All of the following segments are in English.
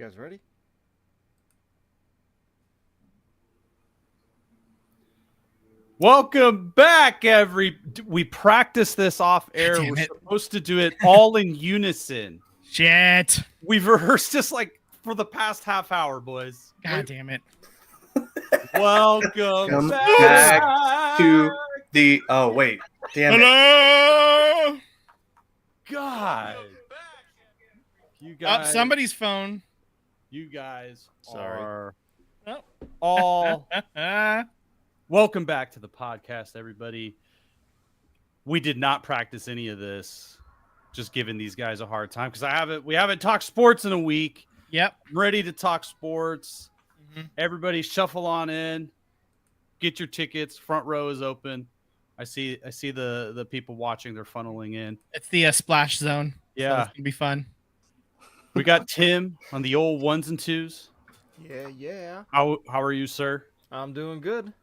guys ready? Welcome back, We practiced this off air. Damn We're it. supposed to do it all in unison. Shit. We've rehearsed this like for the past half hour, boys. God damn it. Welcome Come back to the. Oh wait, damn it! Hello. God. You guys. Somebody's phone. You guys Sorry. are Oh. all. Welcome back to the podcast, everybody. We did not practice any of this. Just giving these guys a hard time because we haven't talked sports in a week. Yep. I'm ready to talk sports. Mhm. Everybody shuffle on in. Get your tickets. Front row is open. I see the people watching, they're funneling in. It's the splash zone. Yeah. So it's gonna be fun. We got Tim on the old ones and twos. Yeah. How are you, sir? I'm doing good.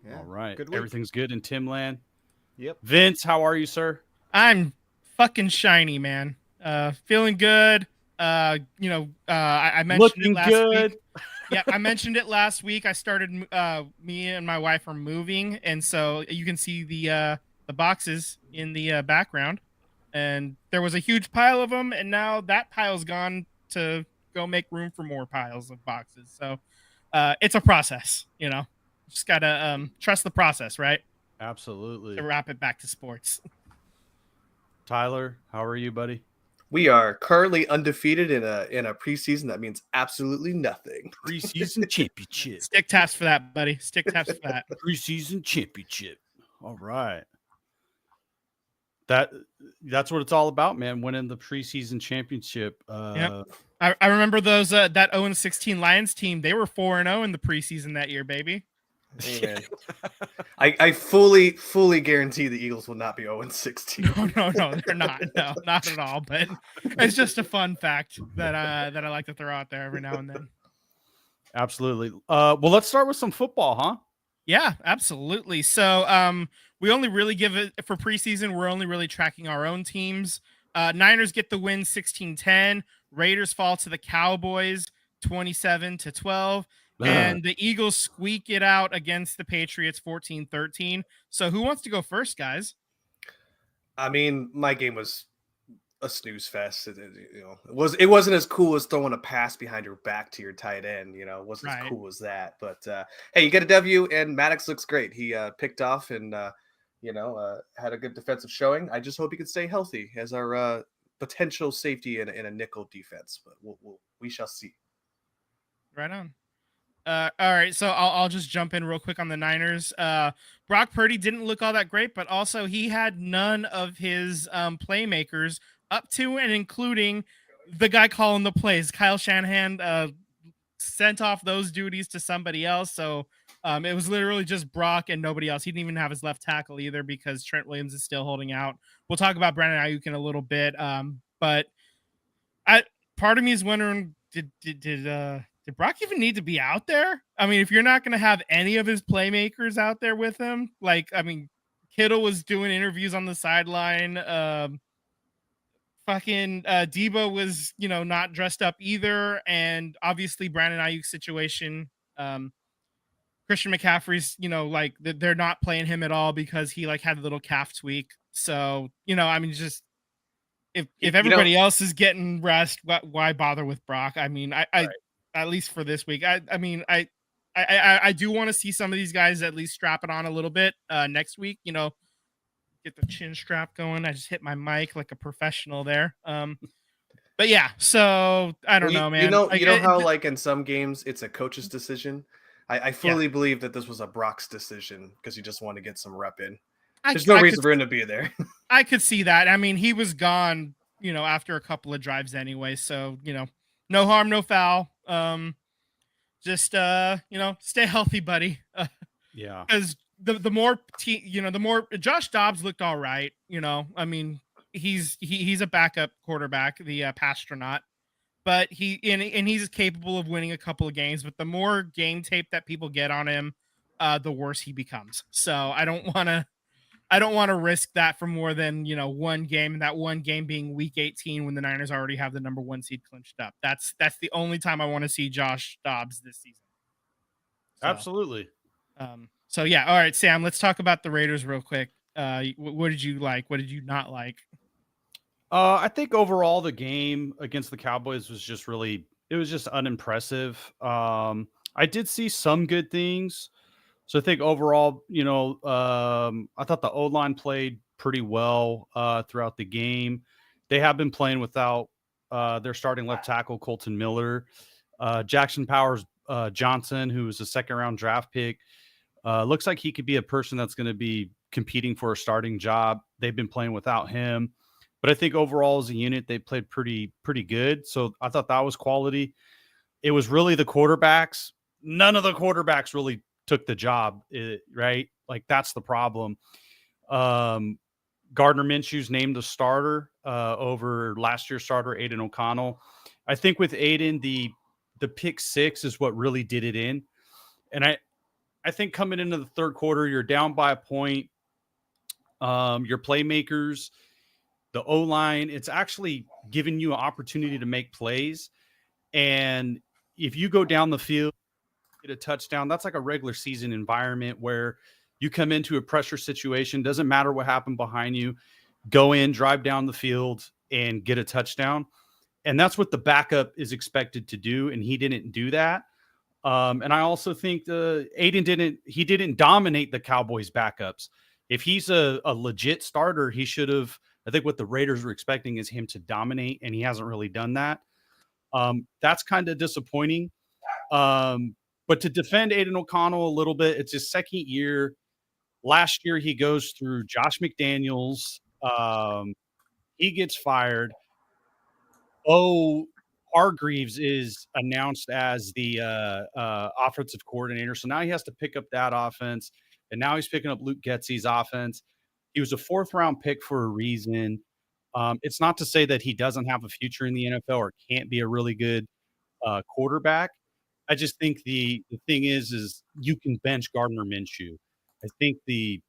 Yeah. All right. Good week. Everything's good in Timland. Yep. Vince, how are you, sir? I'm fucking shiny, man. Feeling good. I mentioned Looking it last good. week. Yeah, I mentioned it last week. I started. Me and my wife are moving, and so you can see the boxes in the background. And there was a huge pile of them, and now that pile's gone to go make room for more piles of boxes. So it's a process, Just gotta trust the process, right? Absolutely. To wrap it back to sports. Tyler, how are you, buddy? We are currently undefeated in a preseason. That means absolutely nothing. Preseason championship. Stick taps for that, buddy. Stick taps for that. Preseason championship. All right. That's what it's all about, man. Winning the preseason championship. Yep. I remember those that 0-16 Lions team. They were 4-0 in the preseason that year, baby. Hey, man. I fully guarantee the Eagles will not be 0-16. No, they're not. No, not at all. But it's just a fun fact that I like to throw out there every now and then. Absolutely. Well, let's start with some football, huh? Yeah, absolutely. So we only really give it for preseason. We're only really tracking our own teams. Niners get the win 16-10. Raiders fall to the Cowboys 27-12. And the Eagles squeak it out against the Patriots 14-13. So who wants to go first, guys? I mean, my game was a snooze fest. It wasn't as cool as throwing a pass behind your back to your tight end. It wasn't Right. as cool as that. But hey, you get a W, and Maddox looks great. He picked off and had a good defensive showing. I just hope he can stay healthy as our potential safety in a nickel defense. But we shall see. Right on. All right, so I'll just jump in real quick on the Niners. Brock Purdy didn't look all that great, but also he had none of his playmakers up to and including the guy calling the plays. Kyle Shanahan sent off those duties to somebody else, so it was literally just Brock and nobody else. He didn't even have his left tackle either because Trent Williams is still holding out. We'll talk about Brandon Ayuk in a little bit, but part of me is wondering, did Brock even need to be out there? I mean, if you're not going to have any of his playmakers out there with him, Kittle was doing interviews on the sideline. Debo was, not dressed up either. And obviously Brandon Ayuk's situation, Christian McCaffrey's, they're not playing him at all because he had a little calf tweak. So, just if everybody else is getting rest, why bother with Brock? I mean, Right. At least for this week. I do want to see some of these guys at least strap it on a little bit next week, get the chin strap going. I just hit my mic like a professional there. But yeah, so I don't know, man. You know how in some games it's a coach's decision? I fully believe that this was a Brock's decision because he just wanted to get some rep in. There's no reason for him to be there. I could see that. I mean, he was gone, after a couple of drives anyway. So, no harm, no foul. Just stay healthy, buddy. Yeah. Because the more the more Josh Dobbs looked all right. I mean, he's a backup quarterback, the Pastronaut, but he's capable of winning a couple of games. But the more game tape that people get on him, the worse he becomes. So I don't want I don't want to risk that for more than, one game, and that one game being week 18 when the Niners already have the number 1 seed clinched up. That's the only time I want to see Josh Dobbs this season. So, Absolutely. So yeah, all right, Sam, let's talk about the Raiders real quick. What did you like? What did you not like? I think overall the game against the Cowboys was just it was just unimpressive. I did see some good things. So I think overall, I thought the O-line played pretty well throughout the game. They have been playing without their starting left tackle, Colton Miller. Jackson Powers Johnson, who was a second-round draft pick, looks like he could be a person that's going to be competing for a starting job. They've been playing without him. But I think overall as a unit, they played pretty good. So I thought that was quality. It was really the quarterbacks. None of the quarterbacks really took the job, right? Like that's the problem. Gardner Minshew's named the starter over last year's starter, Aiden O'Connell. I think with Aiden, the pick 6 is what really did it in. And I think coming into the third quarter, you're down by a point. Your playmakers, the O-line, it's actually giving you an opportunity to make plays. And if you go down the field, get a touchdown, that's like a regular season environment where you come into a pressure situation, doesn't matter what happened behind you, go in, drive down the field and get a touchdown. And that's what the backup is expected to do. And he didn't do that. And I also think Aiden didn't dominate the Cowboys backups. If he's a legit starter, he should have. I think what the Raiders were expecting is him to dominate, and he hasn't really done that. That's kind of disappointing. But to defend Aiden O'Connell a little bit, it's his second year. Last year, he goes through Josh McDaniels. He gets fired. Hargreaves is announced as the offensive coordinator. So now he has to pick up that offense. And now he's picking up Luke Getsy's offense. He was a 4th-round pick for a reason. It's not to say that he doesn't have a future in the NFL or can't be a really good quarterback. I just think the thing is you can bench Gardner Minshew. I think the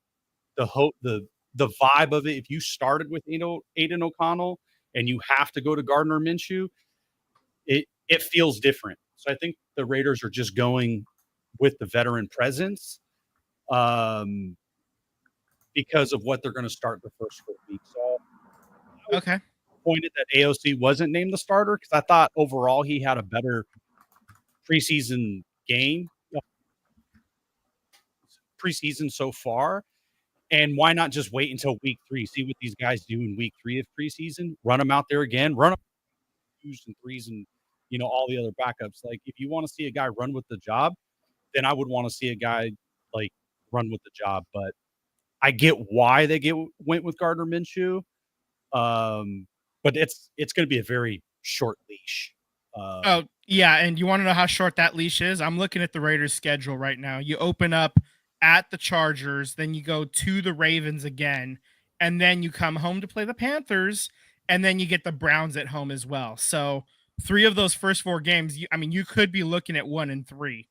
vibe of it, if you started with Aiden O'Connell and you have to go to Gardner Minshew, it feels different. So I think the Raiders are just going with the veteran presence because of what they're going to start the first 4 weeks. So Okay. Pointed that AOC wasn't named the starter because I thought overall he had a better preseason game, preseason so far. And why not just wait until week 3, see what these guys do in week 3 of preseason, run them out there again, run them 2s and 3s and, all the other backups. Like if you want to see a guy run with the job, then I would want to see a guy like run with the job. But I get why they went with Gardner Minshew. But it's going to be a very short leash. Oh, yeah, and you want to know how short that leash is? I'm looking at the Raiders' schedule right now. You open up at the Chargers, then you go to the Ravens again, and then you come home to play the Panthers, and then you get the Browns at home as well. So 3 of those first 4 games, you could be looking at 1-3.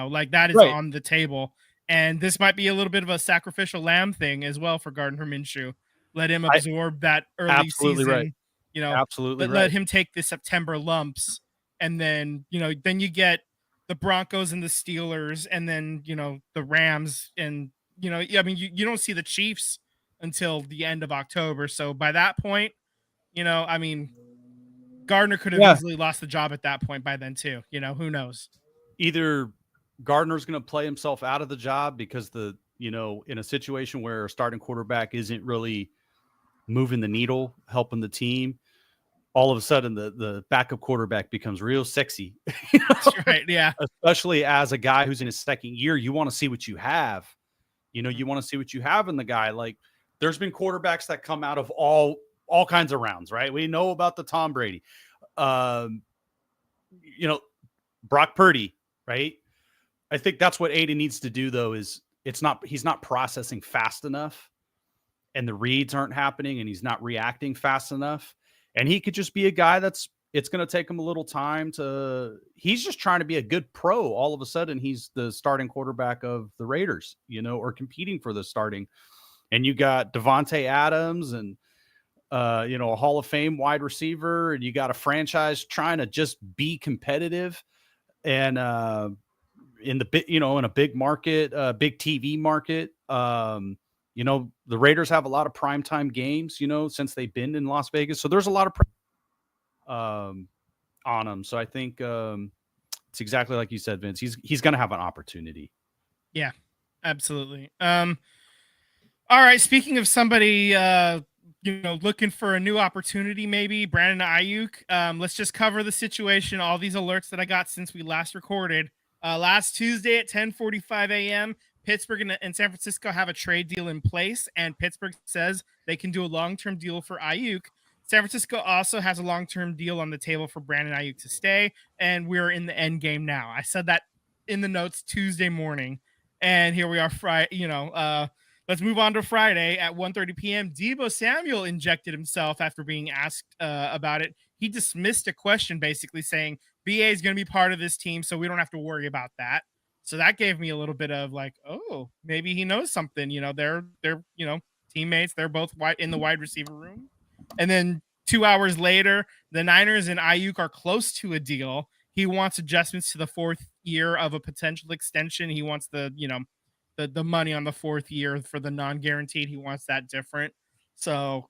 Like that is Right. on the table. And this might be a little bit of a sacrificial lamb thing as well for Gardner Minshew. Let him absorb that early absolutely season. Right. Absolutely Let him take the September lumps, and then then you get the Broncos and the Steelers, and then the Rams, and you don't see the Chiefs until the end of October. So by that point, Gardner could have easily lost the job at that point by then too. Who knows? Either Gardner's going to play himself out of the job because in a situation where a starting quarterback isn't really moving the needle, helping the team, all of a sudden the backup quarterback becomes real sexy. That's right. Yeah. Especially as a guy who's in his second year, you want to see what you have. You want to see what you have in the guy. Like there's been quarterbacks that come out of all kinds of rounds, right? We know about the Tom Brady, Brock Purdy, right? I think that's what Aiden needs to do though, is he's not processing fast enough and the reads aren't happening and he's not reacting fast enough. And he could just be a guy it's going to take him a little time he's just trying to be a good pro. All of a sudden he's the starting quarterback of the Raiders, or competing for the starting. and you got Devontae Adams and a Hall of Fame wide receiver, and you got a franchise trying to just be competitive and in a big market, big TV market. The Raiders have a lot of primetime games, since they've been in Las Vegas. So there's a lot of on them. So I think it's exactly like you said, Vince. He's going to have an opportunity. Yeah, absolutely. All right. Speaking of somebody, looking for a new opportunity, maybe Brandon Ayuk. Let's just cover the situation. All these alerts that I got since we last recorded. Last Tuesday at 10:45 a.m., Pittsburgh and San Francisco have a trade deal in place, and Pittsburgh says they can do a long-term deal for Ayuk. San Francisco also has a long-term deal on the table for Brandon Ayuk to stay, and we're in the end game now. I said that in the notes Tuesday morning, and here we are Friday. Let's move on to Friday at 1:30 p.m. Deebo Samuel injected himself after being asked about it. He dismissed a question basically saying BA is going to be part of this team, so we don't have to worry about that. So that gave me a little bit of like, oh, maybe he knows something. They're teammates. They're both in the wide receiver room. And then 2 hours later, the Niners and Ayuk are close to a deal. He wants adjustments to the fourth year of a potential extension. He wants the money on the fourth year for the non-guaranteed. He wants that different. So,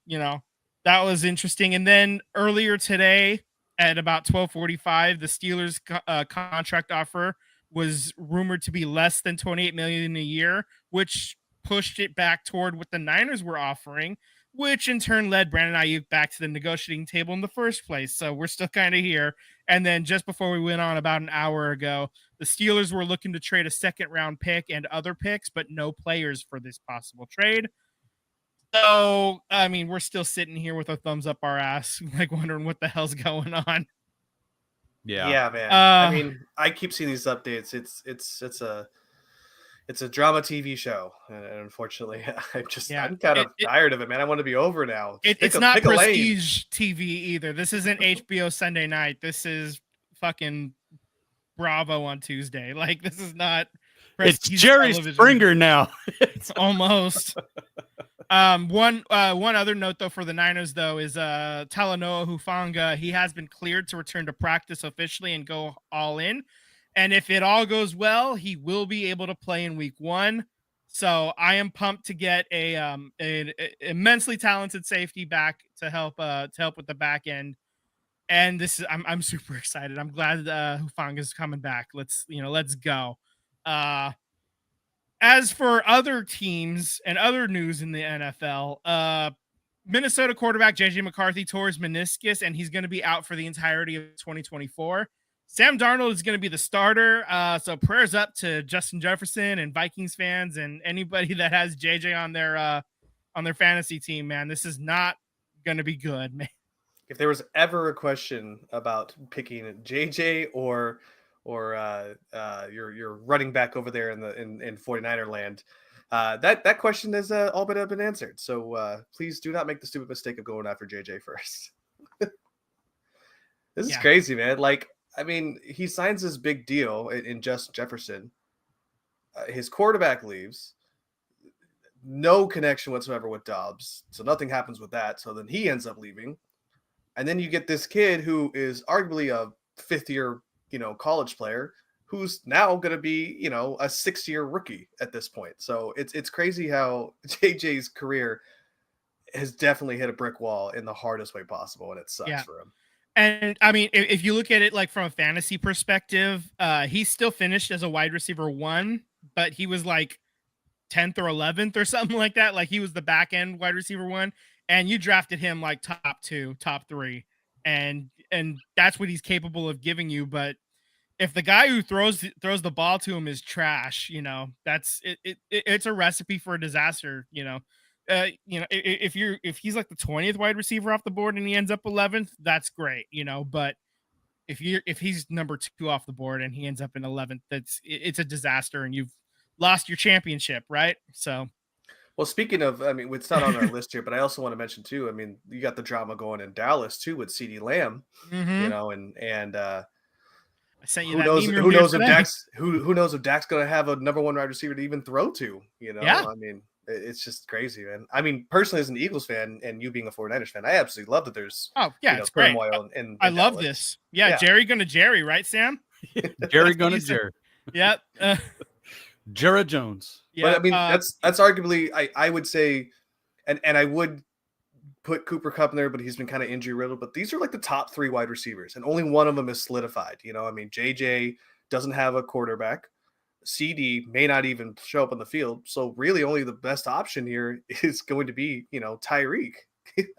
that was interesting. And then earlier today at about 12:45, the Steelers contract offer was rumored to be less than $28 million a year, which pushed it back toward what the Niners were offering, which in turn led Brandon Ayuk back to the negotiating table in the first place. So we're still kind of here. And then just before we went on about an hour ago, the Steelers were looking to trade a second-round pick and other picks, but no players for this possible trade. So, I mean, we're still sitting here with our thumbs up our ass, like wondering what the hell's going on. Yeah, man. I mean, I keep seeing these updates. It's a drama TV show, and unfortunately, I'm kind of tired of it, man. I want to be over now. It's not prestige TV either. This isn't HBO Sunday night. This is fucking Bravo on Tuesday. Like, this is not. It's Jerry Springer now. It's almost. One other note though for the Niners though is Talanoa Hufanga. He has been cleared to return to practice officially and go all in. And if it all goes well, he will be able to play in week 1. So I am pumped to get an immensely talented safety back to help with the back end. And I'm super excited. I'm glad Hufanga is coming back. Let's go. As for other teams and other news in the NFL, Minnesota quarterback JJ McCarthy tore his meniscus, and he's going to be out for the entirety of 2024. Sam Darnold is going to be the starter. So prayers up to Justin Jefferson and Vikings fans and anybody that has JJ on their fantasy team, man. This is not going to be good, man. If there was ever a question about picking JJ or your running back over there in 49er land, that question has all but been answered. So please do not make the stupid mistake of going after JJ first. This is crazy, man. Like, I mean, he signs this big deal in Justin Jefferson. His quarterback leaves. No connection whatsoever with Dobbs. So nothing happens with that. So then he ends up leaving. And then you get this kid who is arguably a fifth-year, college player who's now going to be, a sixth-year rookie at this point. So it's crazy how JJ's career has definitely hit a brick wall in the hardest way possible, and it sucks for him. And I mean, if you look at it like from a fantasy perspective, he still finished as a wide receiver 1, but he was like 10th or 11th or something like that. Like he was the back end wide receiver 1, and you drafted him like top 2, top 3, and that's what he's capable of giving you. But if the guy who throws the ball to him is trash, that's it. It's a recipe for a disaster. If he's like the 20th wide receiver off the board and he ends up 11th, that's great, but if he's number 2 off the board and he ends up in 11th, it's a disaster and you've lost your championship, right? So, well, speaking of, I mean, it's not on our list here, but I also want to mention too, I mean, you got the drama going in Dallas too with CeeDee Lamb, and I sent you who knows if Dak's going to have a number 1 wide receiver to even throw to, Yeah. I mean, It's just crazy, man. I mean, personally, as an Eagles fan and you being a 49ers fan, I absolutely love that there's Oh yeah, it's great. turmoil in I love Dallas. this. Yeah, Yeah. Jerry gonna Jerry, right, Sam? Jerry That's what gonna you said. Jerry. Yep. Jared Jones. Yeah. But I mean, that's arguably I would say, and I would put Cooper Kupp in there, but he's been kind of injury riddled. But these are like the top 3 wide receivers, and only one of them is solidified. I mean, JJ doesn't have a quarterback. CD may not even show up on the field. So really only the best option here is going to be, Tyreek.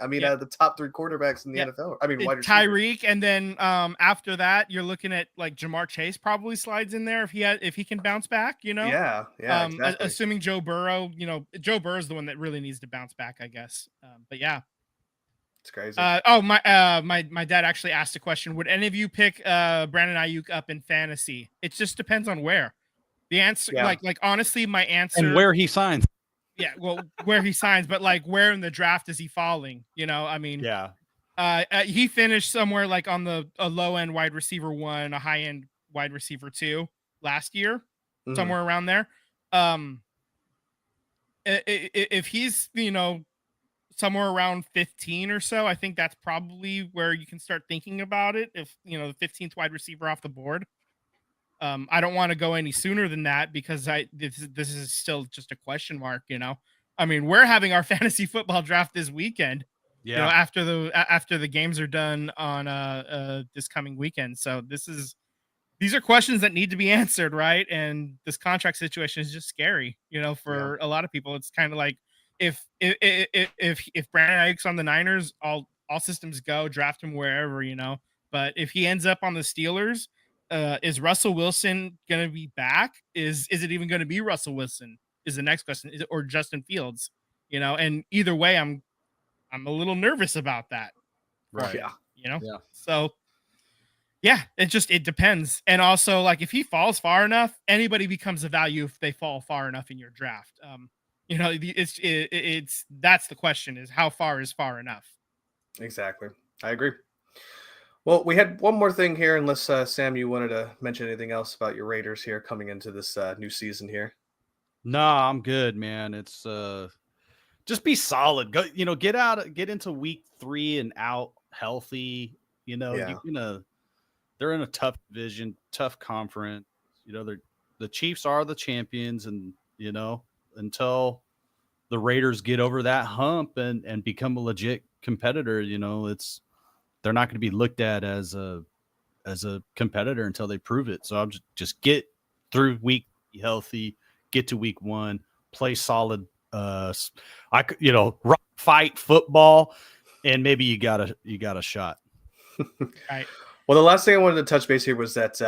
I mean, Yeah. out of the top 3 quarterbacks in the Yeah. NFL. I mean, wide receivers. Tyreek, and then after that, you're looking at like Jamar Chase probably slides in there if he can bounce back, Yeah, exactly. Assuming Joe Burrow, Joe Burrow is the one that really needs to bounce back, I guess. But yeah. It's crazy. My dad actually asked a question. Would any of you pick Brandon Ayuk up in fantasy? It just depends on where. The answer, like honestly, my answer, And where he signs. Yeah, well, where he signs, but like where in the draft is he falling? I mean, Yeah. He finished somewhere like on a low end wide receiver 1, a high end wide receiver 2 last year, somewhere around there. If he's somewhere around 15 or so, I think that's probably where you can start thinking about it. If the 15th wide receiver off the board. I don't want to go any sooner than that because this is still just a question mark. I mean, we're having our fantasy football draft this weekend. Yeah. After the games are done on this coming weekend. So these are questions that need to be answered, right? And this contract situation is just scary. For a lot of people, it's kind of like if Brandon Ayuk's on the Niners, all systems go, draft him wherever. But if he ends up on the Steelers, is Russell Wilson going to be back? Is it even going to be Russell Wilson? Is the next question, or Justin Fields? And either way, I'm a little nervous about that. Right. Yeah. Yeah. So yeah, it depends. And also, like, if he falls far enough, anybody becomes a value if they fall far enough in your draft. It's that's the question, is how far is far enough? Exactly. I agree. Well, we had one more thing here, unless Sam, you wanted to mention anything else about your Raiders here coming into this new season here. No, I'm good, man. It's just be solid. Go, get into week 3 and out healthy. They're in a tough division, tough conference. The Chiefs are the champions, and until the Raiders get over that hump and become a legit competitor, they're not going to be looked at as a competitor until they prove it. So I'm just get through week healthy, get to week 1, play solid, fight football, and maybe you got a shot. Right. Well, the last thing I wanted to touch base here was that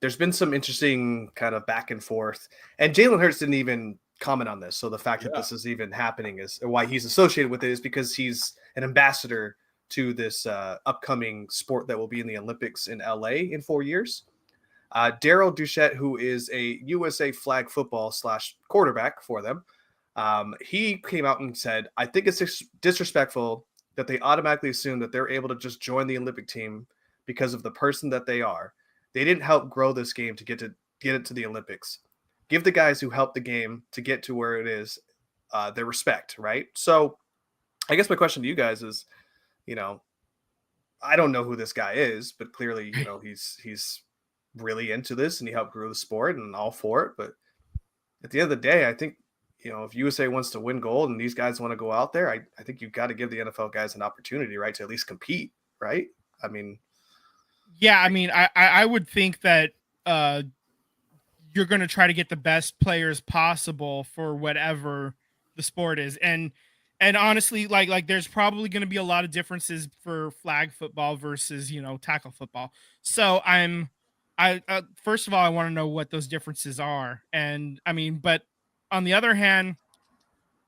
there's been some interesting kind of back and forth, and Jalen Hurts didn't even comment on this. So the fact that this is even happening or why he's associated with it is because he's an ambassador to this upcoming sport that will be in the Olympics in LA in 4 years. Daryl Duchette, who is a USA flag football / quarterback for them, he came out and said, I think it's disrespectful that they automatically assume that they're able to just join the Olympic team because of the person that they are. They didn't help grow this game to get it to the Olympics. Give the guys who helped the game to get to where it is their respect, right? So I guess my question to you guys is, I don't know who this guy is, but clearly, he's really into this and he helped grow the sport and all for it. But at the end of the day, I think, if USA wants to win gold and these guys want to go out there, I think you've got to give the NFL guys an opportunity, right, to at least compete, right? I mean, yeah, I would think that you're going to try to get the best players possible for whatever the sport is. And honestly, like there's probably going to be a lot of differences for flag football versus, tackle football. So first of all, I want to know what those differences are. And but on the other hand,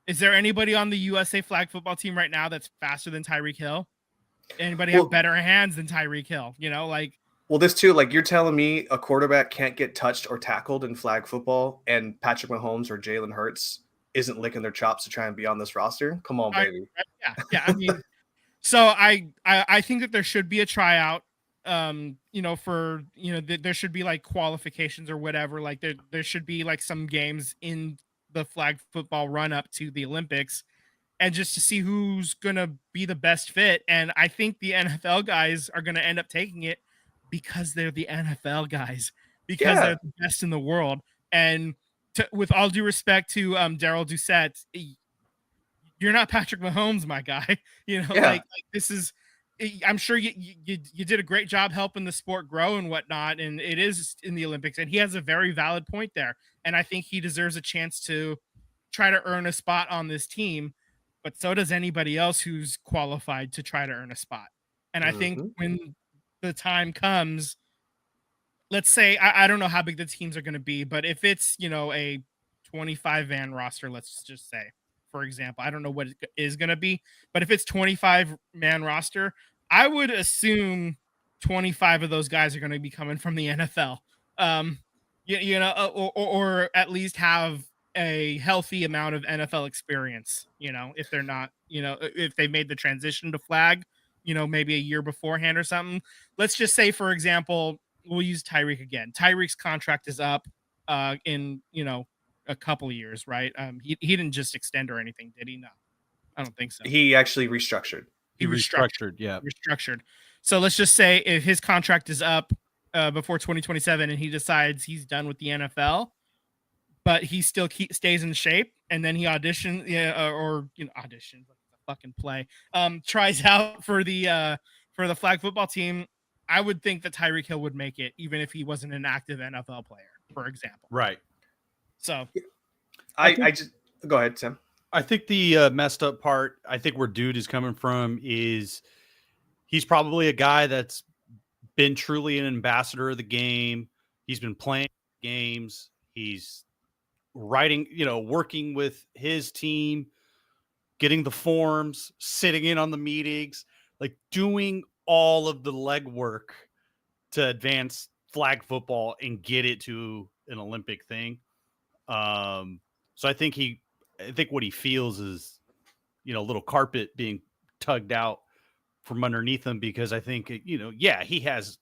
is there anybody on the USA flag football team right now that's faster than Tyreek Hill? Anybody have better hands than Tyreek Hill? Well, this too, like, you're telling me a quarterback can't get touched or tackled in flag football, and Patrick Mahomes or Jalen Hurts isn't licking their chops to try and be on this roster? Come on, baby. Yeah. So I think that there should be a tryout. There should be like qualifications or whatever. Like there should be like some games in the flag football run up to the Olympics, and just to see who's going to be the best fit. And I think the NFL guys are going to end up taking it because they're the NFL guys, because Yeah. they're the best in the world. And with all due respect to Daryl Doucette, you're not Patrick Mahomes, my guy. Yeah. Like this is. I'm sure you did a great job helping the sport grow and whatnot, and it is in the Olympics. And he has a very valid point there, and I think he deserves a chance to try to earn a spot on this team. But so does anybody else who's qualified to try to earn a spot. And I think when the time comes, let's say I don't know how big the teams are going to be, but if it's a 25 man roster, let's just say, for example, I don't know what it is going to be, but if it's 25 man roster, I would assume 25 of those guys are going to be coming from the NFL, or at least have a healthy amount of NFL experience. If they're not, if they made the transition to flag, maybe a year beforehand or something. Let's just say, for example, we'll use Tyreek again. Tyreek's contract is up in a couple of years, right? He didn't just extend or anything, did he? No, I don't think so. He actually restructured. He restructured, yeah. Restructured. So let's just say if his contract is up before 2027 and he decides he's done with the NFL, but he still stays in shape, and then he auditions, auditions, fucking play, tries out for the flag football team. I would think that Tyreek Hill would make it, even if he wasn't an active NFL player, for example. Right. So, I just go ahead, Tim. I think the messed up part, I think where dude is coming from is he's probably a guy that's been truly an ambassador of the game. He's been playing games. He's writing, working with his team, getting the forms, sitting in on the meetings, like doing all of the legwork to advance flag football and get it to an Olympic thing. So I think what he feels is, a little carpet being tugged out from underneath him, because I think, he has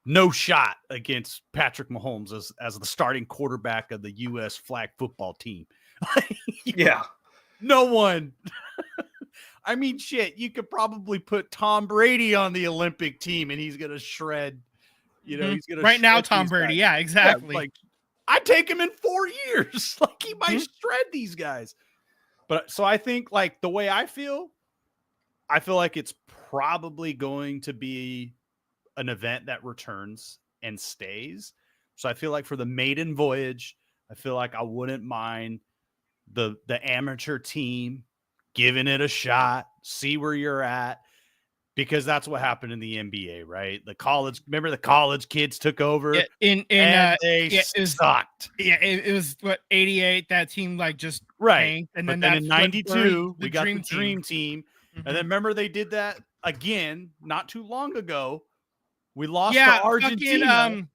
no shot against Patrick Mahomes as the starting quarterback of the U.S. flag football team. Yeah. No one. I mean, shit, you could probably put Tom Brady on the Olympic team and he's going to shred, he's going to right now, Tom Brady. Guys. Yeah, exactly. Yeah, like, I'd take him in 4 years. Like, he might shred these guys. But so I think, like, the way I feel like it's probably going to be an event that returns and stays. So I feel like for the maiden voyage, I feel like I wouldn't mind the amateur team giving it a shot, see where you're at, because that's what happened in the NBA, right? Remember the college kids took over they sucked. It was what 88. That team just right, tanked, and but then in 92 we got dream the dream team, and then remember they did that again not too long ago. We lost to Argentina.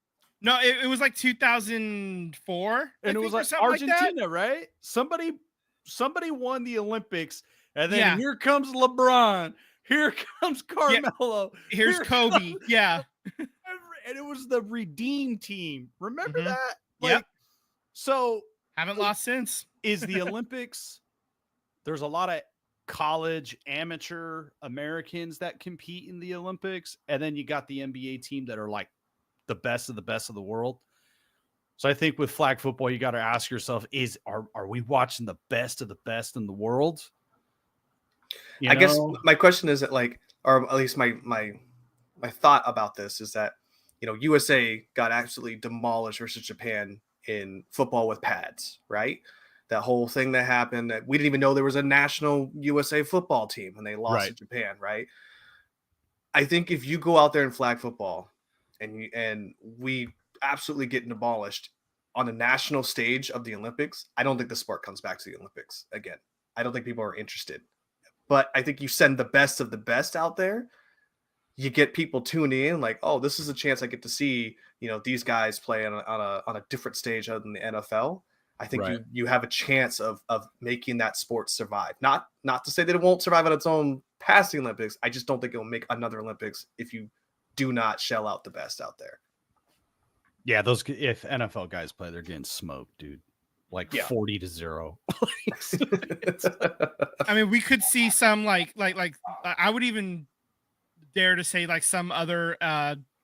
No, it was like 2004, and it was like Argentina, right? Somebody won the Olympics, and then here comes LeBron. Here comes Carmelo. Here's Kobe. Yeah. And it was the Redeem team. Remember that? Yep. So haven't lost since. Is the Olympics, there's a lot of college amateur Americans that compete in the Olympics. And then you got the NBA team that are like the best of the world. So I think with flag football, you got to ask yourself, are we watching the best of the best in the world? I guess my question is that, like, or at least my thought about this is that, USA got absolutely demolished versus Japan in football with pads, right? That whole thing that happened, that we didn't even know there was a national USA football team and they lost to Japan, right? I think if you go out there in flag football and we absolutely get demolished on a national stage of the Olympics, I don't think the sport comes back to the Olympics again. I don't think people are interested. But I think you send the best of the best out there, you get people tuning in, like, oh, this is a chance I get to see, these guys play on a different stage other than the NFL. I think you have a chance of making that sport survive. Not to say that it won't survive on its own past the Olympics. I just don't think it will make another Olympics if you do not shell out the best out there. Yeah, if NFL guys play, they're getting smoked, dude. like Yeah. 40-0. I mean, we could see some like I would even dare to say like some other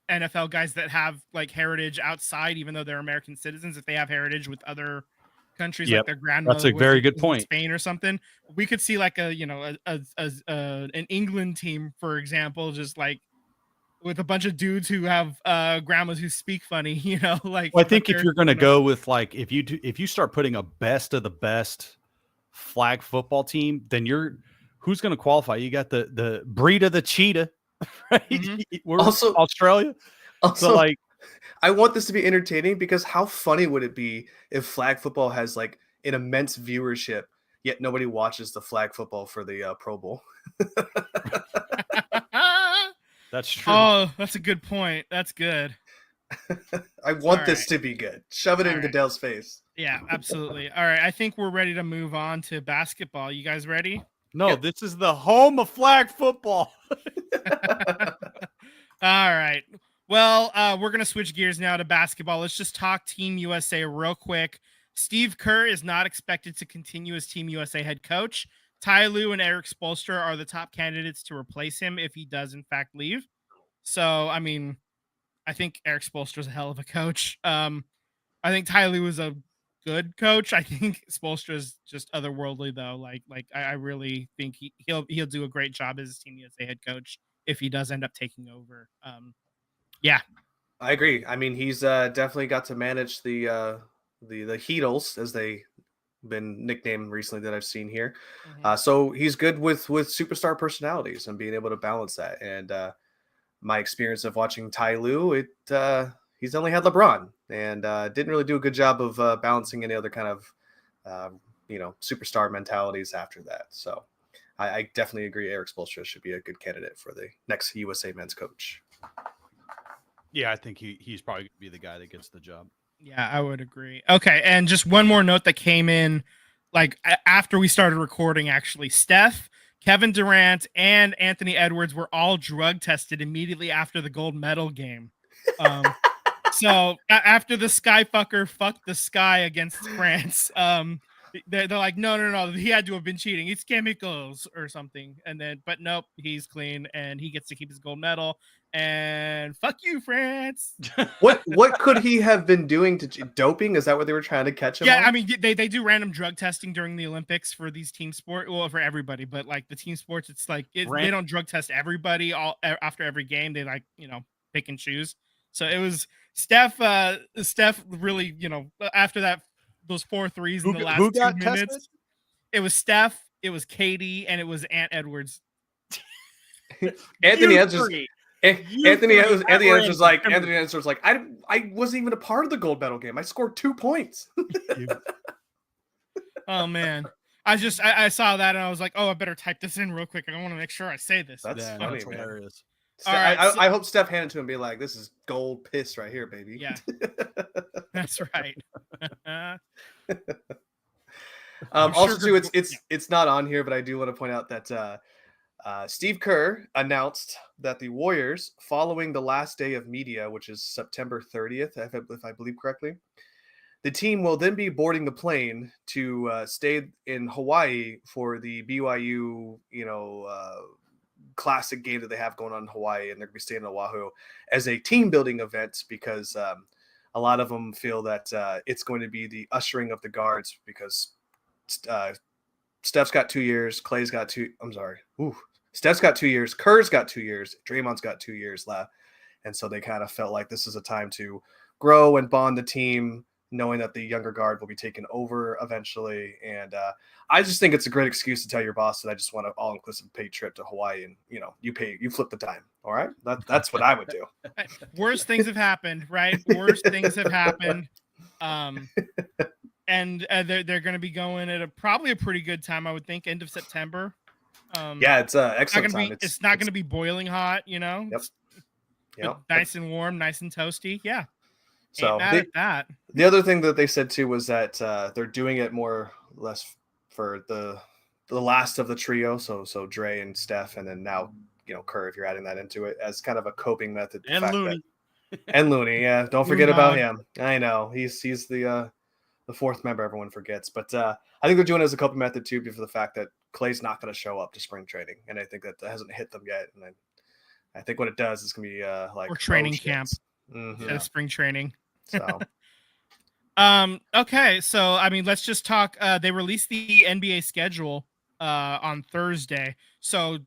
NFL guys that have like heritage outside, even though they're American citizens, if they have heritage with other countries, Yep. like their grandmother That's a very good was in point. Spain or something. We could see like an England team, for example, just like with a bunch of dudes who have grandmas who speak funny, like. Well, I but think if they're, you're going to go with like if you start putting a best of the best flag football team, then who's going to qualify? You got the breed of the cheetah, right? Mhm. We're Also- Australia. Also, So like I want this to be entertaining because how funny would it be if flag football has like an immense viewership, yet nobody watches the flag football for the Pro Bowl? that's true. Oh, that's a good point. That's good. I want All this right. to be good. Shove it All in right. Goodell's face. Yeah, absolutely. All right, I think we're ready to move on to basketball. You guys ready? No, Yep. this is the home of flag football. All right. Well, we're gonna switch gears now to basketball. Let's just talk Team USA real quick. Steve Kerr is not expected to continue as Team USA head coach. Ty Lue and Eric Spoelstra are the top candidates to replace him if he does in fact leave. So, I mean, I think Eric Spoelstra is a hell of a coach. I think Ty Lue is a good coach. I think Spoelstra is just otherworldly though. I really think he'll do a great job as Team USA head coach if he does end up taking over. Yeah. I agree. I mean, he's definitely got to manage the Heatles, as they been nicknamed recently that I've seen here. So he's good with superstar personalities and being able to balance that. And my experience of watching Ty Lue, he's only had LeBron and didn't really do a good job of balancing any other kind of superstar mentalities after that. So I definitely agree. Eric Spoelstra should be a good candidate for the next USA men's coach. Yeah, I think he's probably going to be the guy that gets the job. Yeah, I would agree. Okay, and just one more note that came in like after we started recording, actually. Steph, Kevin Durant, and Anthony Edwards were all drug tested immediately after the gold medal game. So after the Sky fucker fucked the Sky against France, they're like, no, he had to have been cheating. It's chemicals or something. And then, but nope, he's clean and he gets to keep his gold medal. And fuck you, France. What could he have been doing to doping? Is that what they were trying to catch him? Yeah, on? I mean, they do random drug testing during the Olympics for these team sport. Well, for everybody, but like the team sports, it's like they don't drug test everybody all after every game. They pick and choose. So it was Steph really, after those 4 threes in the last 2 minutes. Tested? It was Steph, it was Katie, and it was Ant Edwards. Anthony Edwards. Anthony Edwards was like, I wasn't even a part of the gold medal game. I scored 2 points. Oh man. I saw that and I was like, oh, I better type this in real quick. I want to make sure I say this. That's funny, that's man. Hilarious. All right, I hope Steph handed to him and be like, this is gold piss right here, baby. Yeah. That's right. Also, too, it's not on here, but I do want to point out that Steve Kerr announced that the Warriors, following the last day of media, which is September 30th, if I believe correctly, the team will then be boarding the plane to stay in Hawaii for the BYU, classic game that they have going on in Hawaii, and they're going to be staying in Oahu as a team building event because a lot of them feel that it's going to be the ushering of the guards because Steph's got 2 years, Clay's got 2. I'm sorry. Steph's got 2 years, Kerr's got 2 years, Draymond's got 2 years left. And so they kind of felt like this is a time to grow and bond the team, knowing that the younger guard will be taken over eventually. And I just think it's a great excuse to tell your boss that I just want an all-inclusive paid trip to Hawaii and, you flip the dime. All right. That's what I would do. Worst things have happened, right? Worst things have happened. And they're going to be going at probably a pretty good time, I would think, end of September. Yeah, it's excellent time. It's not going to be boiling hot, Yep. Nice and warm, nice and toasty. Yeah. So the other thing that they said too was that they're doing it more or less for the last of the trio. So Dre and Steph, and then now Kerr, if you're adding that into it as kind of a coping method. And Looney. And Looney, yeah. Don't forget about him. I know he's the the fourth member everyone forgets. But I think they're doing it as a coping method too, for the fact that Clay's not going to show up to spring training, and I think that hasn't hit them yet. And I think what it does is going to be like or training oh, camp, Mm-hmm. spring training. So. Okay, so I mean, let's just talk. They released the NBA schedule on Thursday, so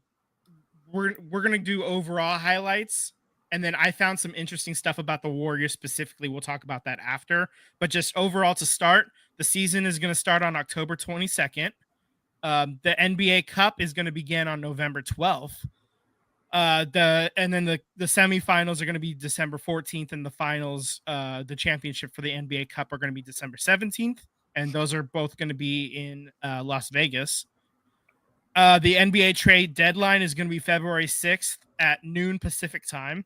we're gonna do overall highlights, and then I found some interesting stuff about the Warriors specifically. We'll talk about that after, but just overall to start, the season is gonna start on October 22nd. The NBA Cup is gonna begin on November 12th. The semifinals are going to be December 14th, and the finals, the championship for the NBA Cup, are going to be December 17th, and those are both going to be in Las Vegas. The NBA trade deadline is going to be February 6th at noon Pacific time.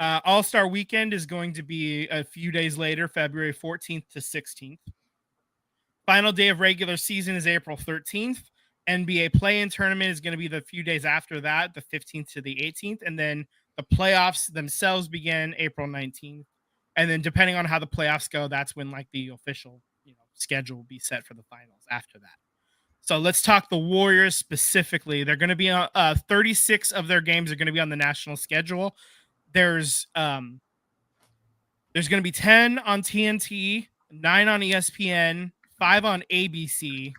All-Star Weekend is going to be a few days later, February 14th to 16th. Final day of regular season is April 13th. NBA play-in tournament is going to be the few days after that, the 15th to the 18th. And then the playoffs themselves begin April 19th. And then depending on how the playoffs go, that's when like the official schedule will be set for the finals after that. So let's talk the Warriors specifically. They're going to be 36 of their games are going to be on the national schedule. There's going to be 10 on TNT, 9 on ESPN, 5 on ABC,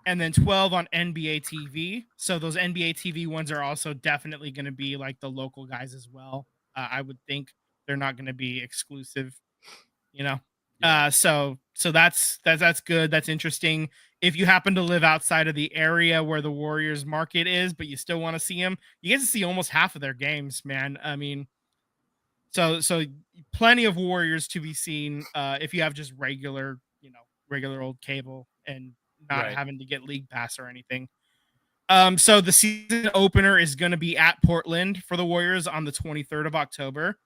and then 12 on NBA TV. So those NBA TV ones are also definitely going to be like the local guys as well. I would think they're not going to be exclusive, Yeah. So that's good. That's interesting. If you happen to live outside of the area where the Warriors market is, but you still want to see them, you get to see almost half of their games, man. I mean, so plenty of Warriors to be seen if you have just regular old cable and not Right. having to get League Pass or anything. So the season opener is going to be at Portland for the Warriors on the 23rd of October.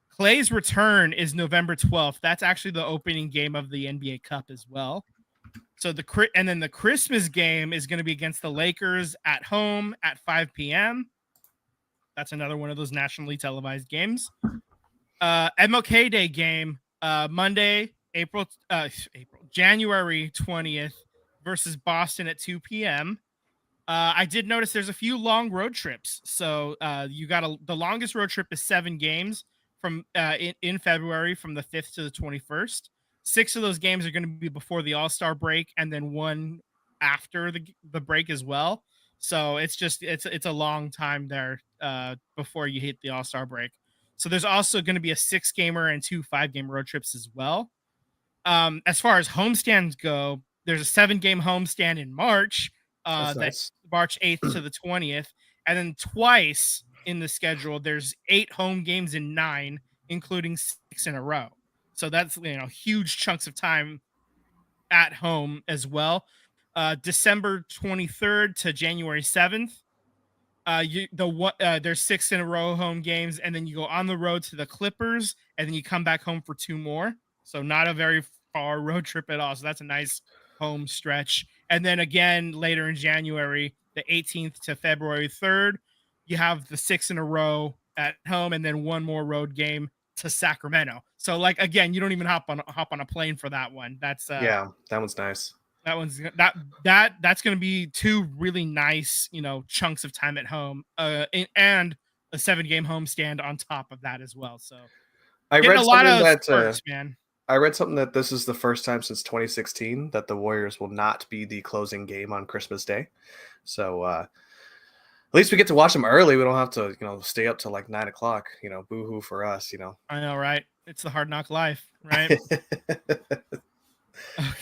Clay's return is November 12th. That's actually the opening game of the NBA Cup as well. So then the Christmas game is going to be against the Lakers at home at 5 p.m. That's another one of those nationally televised games. MLK Day game, Monday, January 20th versus Boston at 2 p.m. I did notice there's a few long road trips. So the longest road trip is 7 games from in February from the 5th to the 21st. 6 of those games are going to be before the All-Star break, and then 1 after the break as well. So it's a long time there before you hit the All-Star break. So there's also going to be a 6-gamer and 2 5-game road trips as well. As far as homestands go, there's a 7-game homestand in March. That's nice. March 8th to the 20th. And then twice in the schedule, there's 8 home games in 9, including 6 in a row. So that's huge chunks of time at home as well. December 23rd to January 7th. There's 6 in a row home games, and then you go on the road to the Clippers, and then you come back home for 2 more. So not a very far road trip at all. So that's a nice home stretch. And then again later in January, the 18th to February 3rd, you have the 6 in a row at home, and then 1 more road game to Sacramento. So like again, you don't even hop on a plane for that one. That's that one's nice. That's going to be 2 really nice, chunks of time at home, and a 7-game homestand on top of that as well. So I read a lot something of perks, man. I read something that this is the first time since 2016 that the Warriors will not be the closing game on Christmas Day. So at least we get to watch them early. We don't have to, stay up till like 9 o'clock. Boo-hoo for us. I know, right? It's the hard knock life, right? Okay.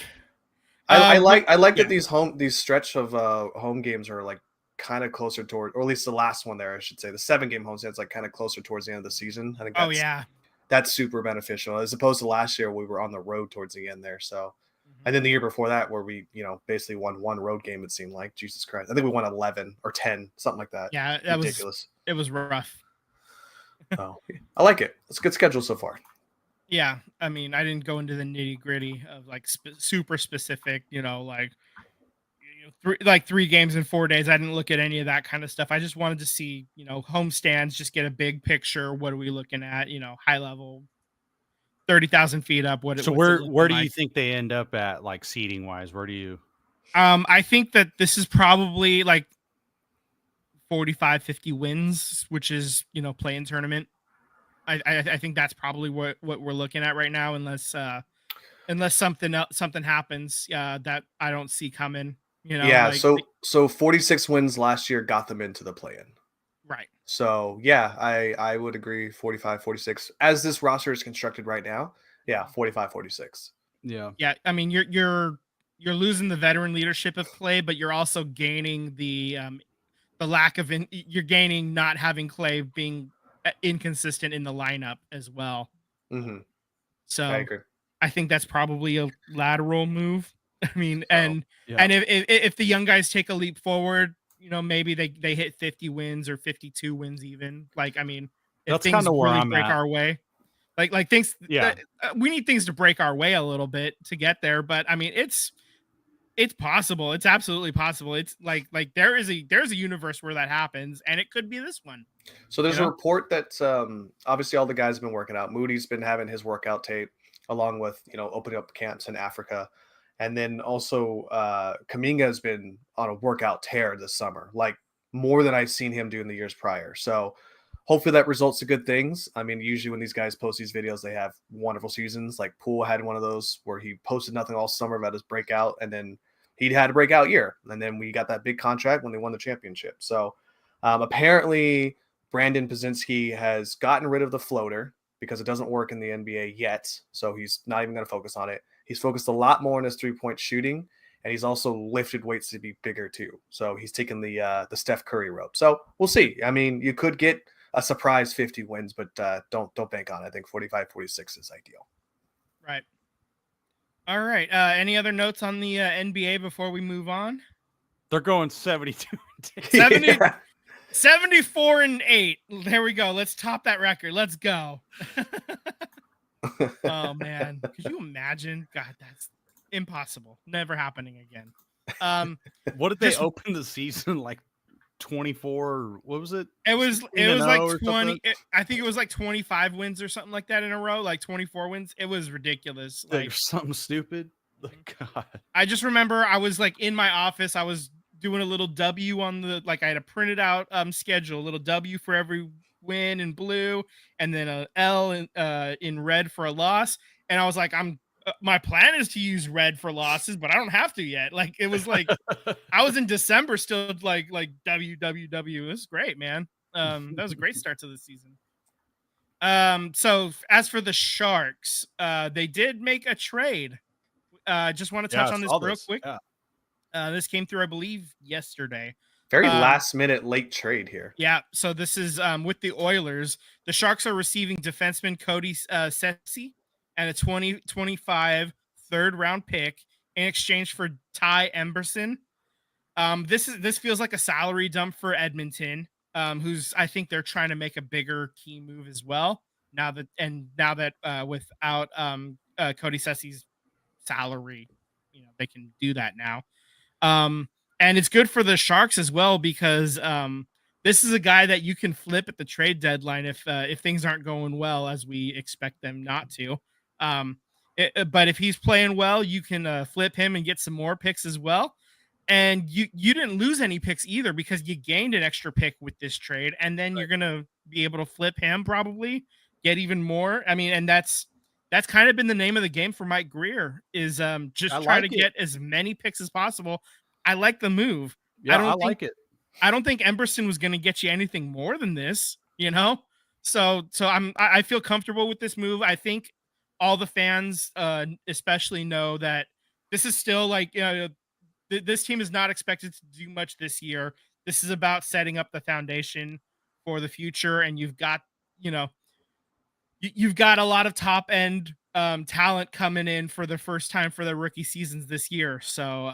I like that these stretch of home games are like kind of closer toward, or at least the last one there, I should say, the 7-game homestand like kind of closer towards the end of the season. I think that's super beneficial as opposed to last year we were on the road towards the end there. So, and then the year before that where we basically won 1 road game, it seemed like. Jesus Christ, I think we won 11 or 10, something like that. Yeah, that ridiculous. It was rough. Oh, I like it. It's a good schedule so far. Yeah, I mean, I didn't go into the nitty gritty of like super specific, like 3 games in 4 days. I didn't look at any of that kind of stuff. I just wanted to see, home stands, just get a big picture. What are we looking at? High level 30,000 feet up. So where do you think they end up at, like seating wise? Where do you? I think that this is probably like 45, 50 wins, which is play-in tournament. I think that's probably what we're looking at right now, unless something happens that I don't see coming. Yeah, so 46 wins last year got them into the play-in. Right. So yeah, I would agree 45, 46. As this roster is constructed right now, yeah, 45, 46. Yeah. Yeah, I mean you're losing the veteran leadership of Clay, but you're also gaining the lack of you're gaining not having Clay being inconsistent in the lineup as well. Mm-hmm. So I agree. I think that's probably a lateral move. I mean, So, and if the young guys take a leap forward, maybe they hit 50 wins or 52 wins even. Like, I mean, if that's things kind of where really I'm break at. our way, like things, Yeah, we need things to break our way a little bit to get there. But I mean, it's possible. It's absolutely possible. It's like there's a universe where that happens, and it could be this one. So there's a report that obviously all the guys have been working out. Moody's been having his workout tape along with opening up camps in Africa, and then also Kaminga has been on a workout tear this summer, like more than I've seen him do in the years prior. So hopefully that results to good things. I mean, usually when these guys post these videos, they have wonderful seasons. Like Poole had one of those where he posted nothing all summer about his breakout, and then he'd had a breakout year, and then we got that big contract when they won the championship. So apparently Brandon Pazinski has gotten rid of the floater because it doesn't work in the NBA yet. So he's not even going to focus on it. He's focused a lot more on his 3-point shooting, and he's also lifted weights to be bigger too. So he's taken the Steph Curry rope. So we'll see. I mean, you could get a surprise 50 wins, but don't bank on it. I think 45, 46 is ideal. Right. All right. Any other notes on the NBA before we move on? They're going 72. 70, Yeah. 74-8. There we go. Let's top that record. Let's go. Oh man, could you imagine? God, that's impossible. Never happening again. What did they open the season like? 24? What was it? It was like 20. I think it was like 25 wins or something like that in a row, like 24 wins. It was ridiculous. Like something stupid. God. I just remember I was like in my office. I was doing a little W on the I had a printed out schedule, a little W for every win in blue, and then a L in red for a loss. And I was like, my plan is to use red for losses, but I don't have to yet. Like it was like I was in December still like WWW. It was great, man. That was a great start to the season. So as for the Sharks, they did make a trade. Just want to touch on this real quick. Yeah. This came through, I believe, yesterday. Very last minute late trade here. Yeah. So this is with the Oilers. The Sharks are receiving defenseman Cody Ceci and a 2025 third-round pick in exchange for Ty Emberson. This feels like a salary dump for Edmonton, who's I think they're trying to make a bigger key move as well. Now that without Cody Ceci's salary, they can do that now. And it's good for the Sharks as well because this is a guy that you can flip at the trade deadline if things aren't going well, as we expect them not to. But if he's playing well, you can flip him and get some more picks as well. And you didn't lose any picks either because you gained an extra pick with this trade, and then you're gonna be able to flip him, probably get even more. I mean, and that's kind of been the name of the game for Mike Greer is just try to get as many picks as possible. I like the move. Yeah, I like it. I don't think Emberson was going to get you anything more than this, So I feel comfortable with this move. I think all the fans, especially, know that this is still this team is not expected to do much this year. This is about setting up the foundation for the future, and you've got a lot of top end talent coming in for the first time for their rookie seasons this year. So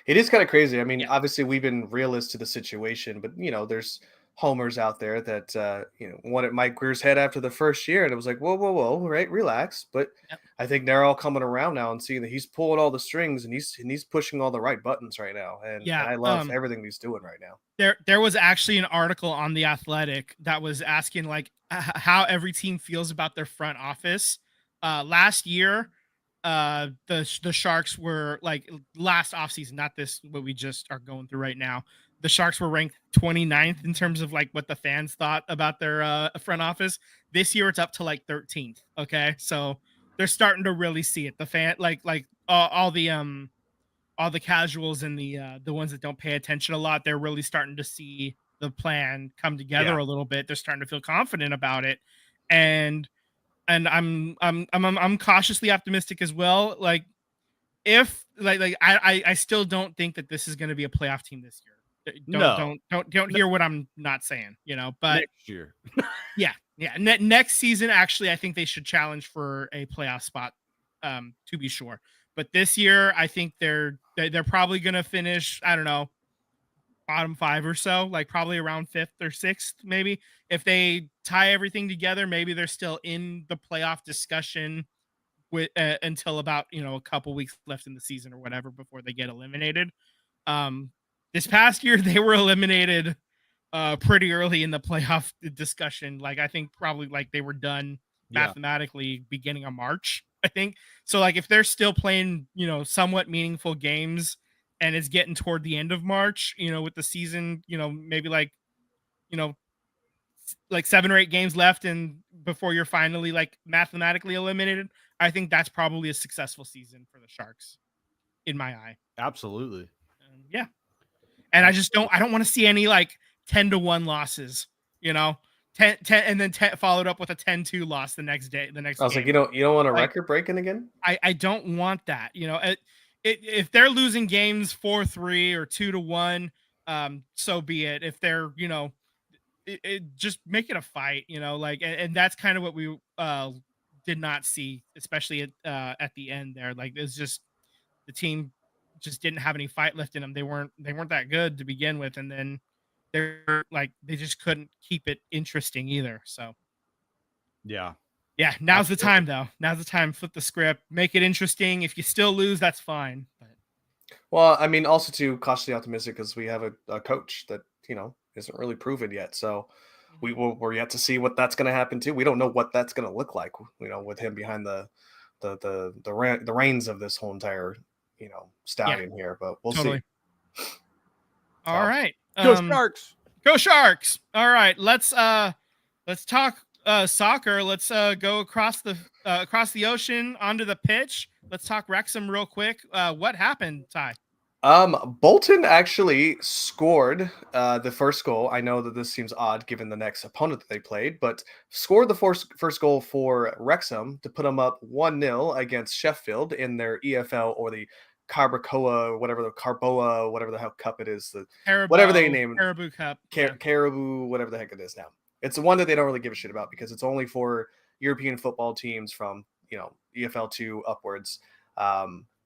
it is kind of crazy. I mean, obviously we've been realists to the situation, but there's homers out there that wanted Mike Greer's head after the first year, and it was like, whoa, right, relax. But I think they're all coming around now and seeing that he's pulling all the strings and he's pushing all the right buttons right now. And I love everything he's doing right now. There was actually an article on The Athletic that was asking how every team feels about their front office. Last year, the Sharks were like last offseason, not this what we just are going through right now. The Sharks were ranked 29th in terms of like what the fans thought about their front office. This year it's up to like 13th. Okay, so they're starting to really see it. The fan all the casuals and the ones that don't pay attention a lot, they're really starting to see the plan come together Yeah. a little bit. They're starting to feel confident about it, and I'm cautiously optimistic as well. Like if I still don't think that this is going to be a playoff team this year. No. Don't hear what I'm not saying, but Next year. yeah. Next season, actually, I think they should challenge for a playoff spot, to be sure. But this year, I think they're probably going to finish, I don't know, bottom 5 or so, like probably around 5th or 6th, maybe. If they tie everything together, maybe they're still in the playoff discussion with until about a couple weeks left in the season or whatever before they get eliminated. This past year, they were eliminated pretty early in the playoff discussion. Like I think probably like they were done mathematically beginning of March, I think. So like if they're still playing, somewhat meaningful games and it's getting toward the end of March, with the season, maybe like 7 or 8 games left and before you're finally like mathematically eliminated, I think that's probably a successful season for the Sharks in my eye. Absolutely. Yeah. And I don't want to see any like 10-1 losses, 10 and then 10 followed up with a 10-2 loss the next day. I was game. like, you don't want a record breaking again? I don't want that. If they're losing games 4-3 or 2-1, so be it. If they're, just make it a fight, and that's kind of what we did not see, especially at the end there. Like it's just the team just didn't have any fight left in them. They weren't that good to begin with, and then they just couldn't keep it interesting either. So yeah, now's the time though. Now's the time. Flip the script, make it interesting. If you still lose, that's fine. But well, I mean, also too cautiously optimistic because we have a coach that isn't really proven yet. So we're yet to see what that's going to happen too. We don't know what that's going to look like. With him behind the reins of this whole entire stallion here, but we'll see. All right. Go Sharks. Go Sharks. All right. Let's talk soccer. Let's go across the ocean onto the pitch. Let's talk Wrexham real quick. What happened, Ty? Bolton actually scored the first goal. I know that this seems odd given the next opponent that they played, but scored the first goal for Wrexham to put them up 1-0 against Sheffield in their EFL or the Carbacoa, Carboa, whatever the hell cup it is, whatever they name it. Caribou Cup. Caribou, whatever the heck it is now. It's the one that they don't really give a shit about because it's only for European football teams from, EFL 2 upwards.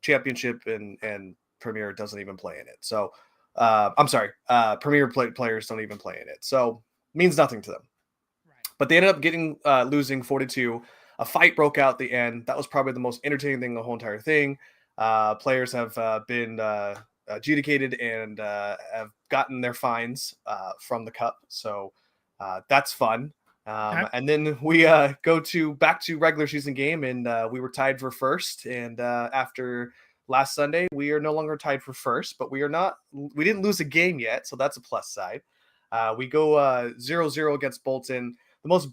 Championship and Premier doesn't even play in it. So, I'm sorry, Premier players don't even play in it. So, means nothing to them. Right. But they ended up losing 4-2. A fight broke out at the end. That was probably the most entertaining thing, the whole entire thing. Players have been adjudicated and have gotten their fines from the cup. So that's fun. And then we go back to regular season game, and we were tied for first. And after last Sunday, we are no longer tied for first, but we didn't lose a game yet. So that's a plus side. We go 0-0 against Bolton. The most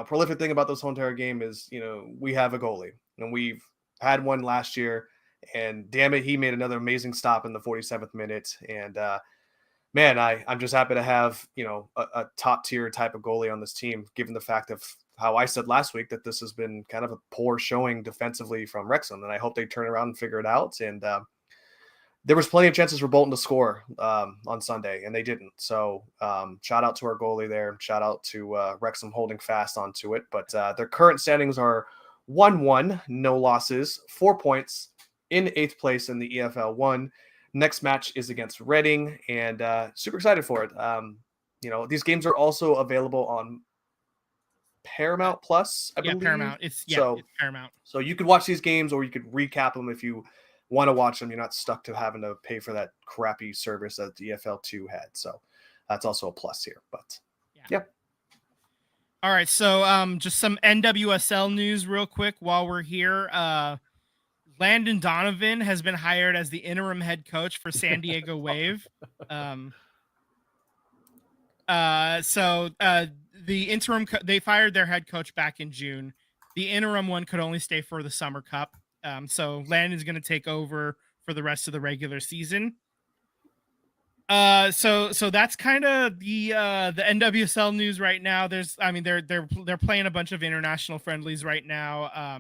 prolific thing about this whole entire game is we have a goalie, and we've had one last year, and damn it, he made another amazing stop in the 47th minute. And man, I'm just happy to have a top tier type of goalie on this team, given the fact of how I said last week that this has been kind of a poor showing defensively from Wrexham, and I hope they turn around and figure it out. And there was plenty of chances for Bolton to score on Sunday, and they didn't. So shout out to our goalie there. Shout out to Wrexham holding fast onto it. But their current standings are 1-1, no losses, 4 points, in 8th place in the EFL 1. Next match is against Reading, and super excited for it. These games are also available on Paramount Plus, I believe. Paramount. It's Paramount. So you could watch these games, or you could recap them if you want to watch them. You're not stuck to having to pay for that crappy service that the EFL 2 had. So that's also a plus here. But yeah. All right, so just some NWSL news real quick while we're here. Landon Donovan has been hired as the interim head coach for San Diego Wave. The interim they fired their head coach back in June. The interim one could only stay for the Summer Cup. So Landon's going to take over for the rest of the regular season. So that's kind of the NWSL news right now. They're playing a bunch of international friendlies right now.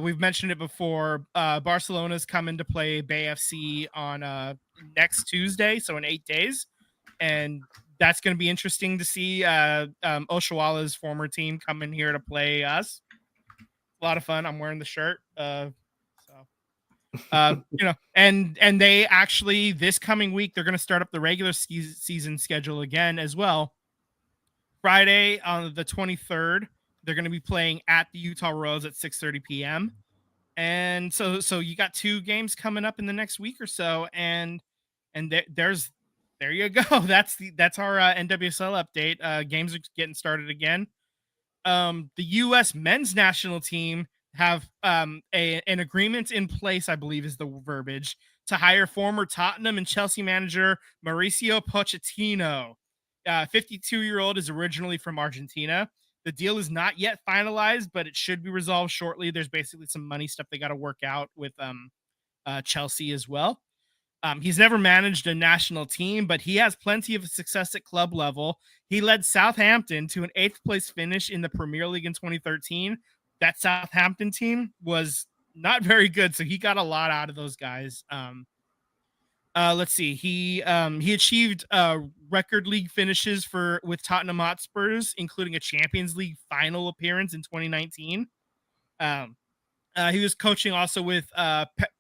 We've mentioned it before. Barcelona's coming to play Bay FC on next Tuesday, so in 8 days, and that's going to be interesting to see. Oshawalla's former team come in here to play us. A lot of fun. I'm wearing the shirt. And they actually this coming week they're going to start up the regular season schedule again as well. Friday on the 23rd, they're going to be playing at the Utah Royals at 6:30 p.m. And so you got 2 games coming up in the next week or so, and there you go. That's our NWSL update. Games are getting started again. The U.S. men's national team have an agreement in place, I believe is the verbiage, to hire former Tottenham and Chelsea manager Mauricio Pochettino. 52-year-old is originally from Argentina. The deal is not yet finalized, but it should be resolved shortly. There's basically some money stuff they got to work out with Chelsea as well. He's never managed a national team, but he has plenty of success at club level. He led Southampton to an 8th place finish in the Premier League in 2013. That Southampton team was not very good, so he got a lot out of those guys. Let's see. He achieved record league finishes with Tottenham Hotspurs, including a Champions League final appearance in 2019. He was coaching also with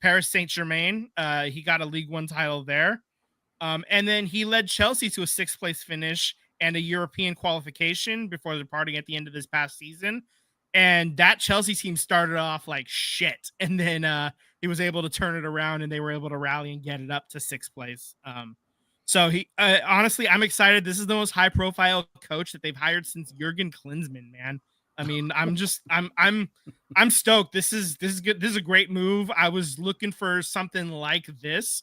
Paris Saint-Germain. He got a League One title there. And then he led Chelsea to a 6th place finish and a European qualification before departing at the end of this past season. And that Chelsea team started off like shit. And then he was able to turn it around and they were able to rally and get it up to 6th place. So he honestly, I'm excited. This is the most high profile coach that they've hired since Jurgen Klinsmann, man. I mean, I'm stoked. This is good. This is a great move. I was looking for something like this.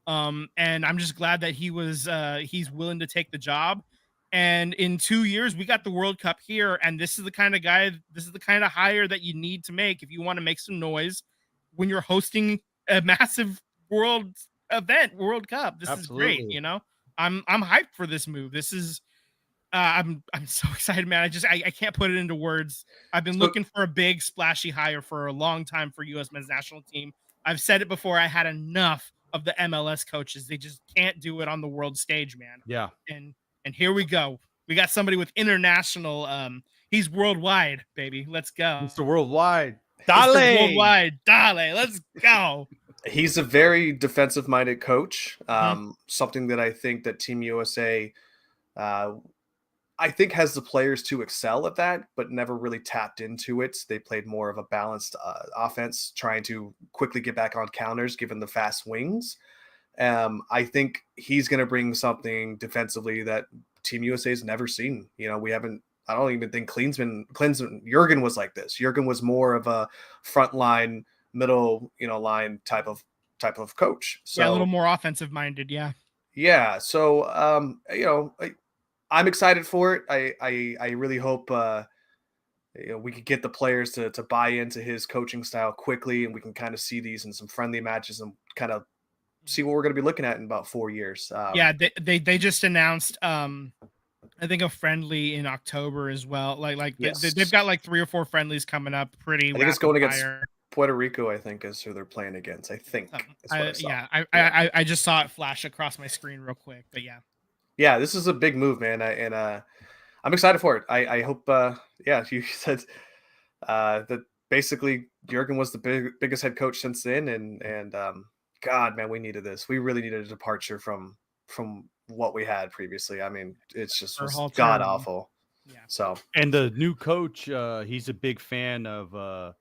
And I'm just glad that he's willing to take the job. And in 2 years, we got the World Cup here. And this is the kind of hire that you need to make if you want to make some noise when you're hosting a massive World Cup. This Absolutely. is great. You know, I'm hyped for this move. This is, I'm so excited, man. I can't put it into words. I've been looking for a big splashy hire for a long time for U.S. men's national team. I've said it before. I had enough of the MLS coaches. They just can't do it on the world stage, man. Yeah. And here we go. We got somebody with international. He's worldwide, baby. Let's go. Mr. Worldwide. Mr. Worldwide. Dale. Let's go. He's a very defensive-minded coach. Something that I think that Team USA, I think, has the players to excel at that, but never really tapped into it. They played more of a balanced offense, trying to quickly get back on counters, given the fast wings. I think he's going to bring something defensively that Team USA has never seen. You know, I don't even think Klinsmann, Jurgen was like this. Jurgen was more of a frontline, middle, line type of coach. So yeah, a little more offensive minded. Yeah. Yeah. So, I'm excited for it. I really hope, we could get the players to buy into his coaching style quickly, and we can kind of see these in some friendly matches and kind of see what we're going to be looking at in about 4 years. They just announced, I think, a friendly in October as well. Yes. They've got like 3 or 4 friendlies coming up. I think it's going against Puerto Rico, I think, is who they're playing against. I think. I just saw it flash across my screen real quick, but yeah. Yeah, this is a big move, man, and I'm excited for it. I hope. You said that basically Jurgen was the biggest head coach since then, and God, man, we needed this. We really needed a departure from what we had previously. I mean, it's just was god awful. Yeah. So, and the new coach, he's a big fan of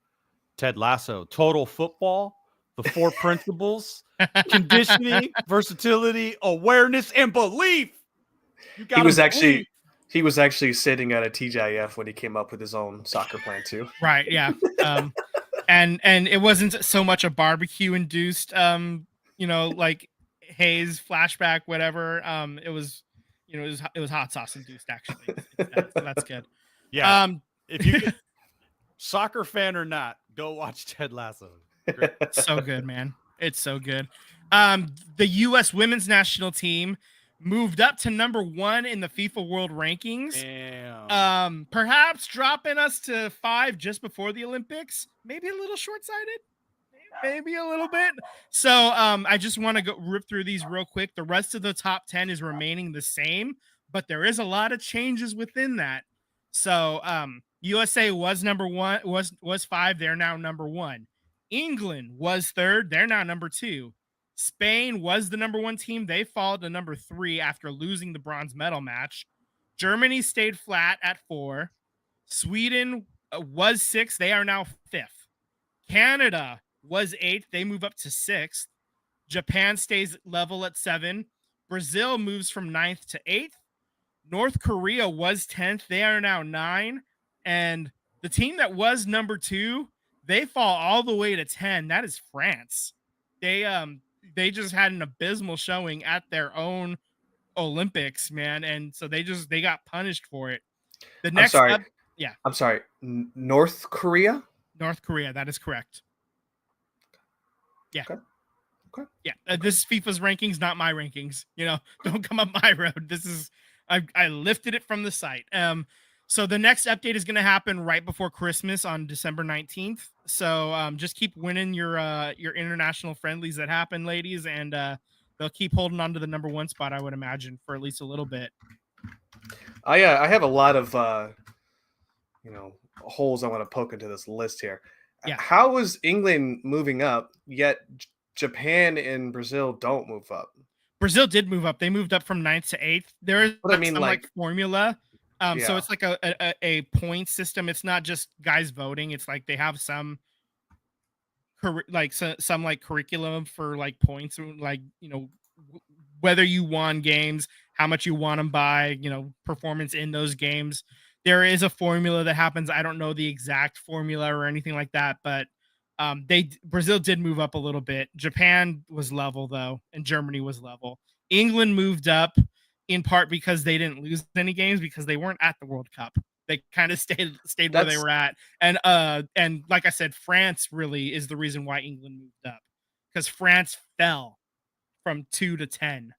Ted Lasso. Total football, the 4 principles: conditioning, versatility, awareness, and belief. he was actually He was actually sitting at a TGIF when he came up with his own soccer plan too. Right. Yeah. And it wasn't so much a barbecue induced, like haze flashback, whatever. It was, it was hot sauce induced actually. Instead, so that's good. Yeah. If you could, soccer fan or not, go watch Ted Lasso. Great. So good, man. It's so good. The U.S. women's national team moved up to number 1 in the FIFA World Rankings. Damn. Perhaps dropping us to 5 just before the Olympics. Maybe a little short-sighted. Maybe a little bit. So I just want to go rip through these real quick. The rest of the top 10 is remaining the same, but there is a lot of changes within that. So USA was number 1, was 5. They're now number 1. England was 3rd. They're now number 2. Spain was the number 1 team. They fall to number 3 after losing the bronze medal match. Germany stayed flat at 4. Sweden was 6. They are now 5th. Canada was 8th. They move up to 6th. Japan stays level at 7. Brazil moves from 9th to 8th. North Korea was 10th. They are now 9. And the team that was number 2, they fall all the way to 10. That is France. They just had an abysmal showing at their own Olympics, man, and so they got punished for it. The next, I'm sorry, North Korea. North Korea, that is correct. Yeah. Okay. Yeah. This is FIFA's rankings, not my rankings. Don't come up my road. This is I lifted it from the site. So the next update is going to happen right before Christmas on December 19th. So just keep winning your international friendlies that happen, ladies, and they'll keep holding on to the number 1 spot, I would imagine, for at least a little bit. I have a lot of holes I want to poke into this list here. Yeah. How is England moving up, yet Japan and Brazil don't move up? Brazil did move up. They moved up from 9th to 8th. There is some formula. So it's like a point system. It's not just guys voting. It's like they have some curriculum for like points, like, whether you won games, how much you won them by, performance in those games. There is a formula that happens. I don't know the exact formula or anything like that, but Brazil did move up a little bit. Japan was level though, and Germany was level. England moved up in part because they didn't lose any games because they weren't at the World Cup. They kind of stayed where they were at. And like I said, France really is the reason why England moved up, because France fell from 2 to 10.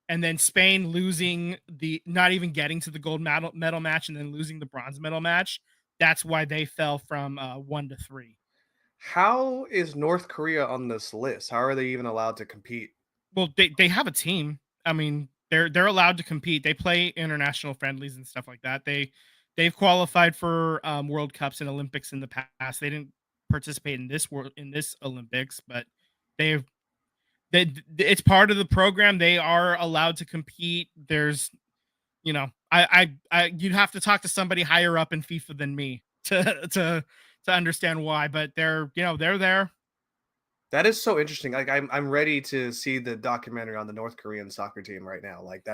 And then Spain losing not even getting to the gold medal match and then losing the bronze medal match. That's why they fell from 1 to 3. How is North Korea on this list? How are they even allowed to compete? Well, they have a team. I mean, they're allowed to compete. They play international friendlies and stuff like that. They've qualified for World Cups and Olympics in the past. They didn't participate in this Olympics, but it's part of the program. They are allowed to compete. There's, you'd have to talk to somebody higher up in FIFA than me to understand why, but they're there. That is so interesting. Like I'm ready to see the documentary on the North Korean soccer team right now. Like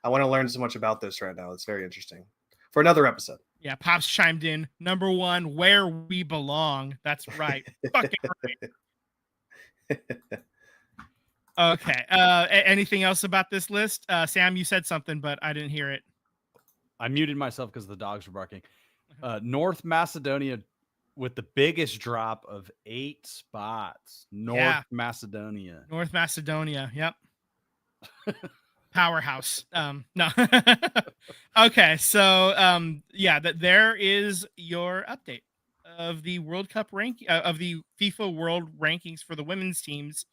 I want to learn so much about this right now. It's very interesting. For another episode. Yeah, Pops chimed in. Number 1, where we belong. That's right. Fucking right. Okay. Anything else about this list? Sam, you said something, but I didn't hear it. I muted myself because the dogs were barking. North Macedonia with the biggest drop of 8 spots. North Macedonia. Yep. Powerhouse. No. Okay. So, there is your update of the World Cup of the FIFA World Rankings for the women's teams.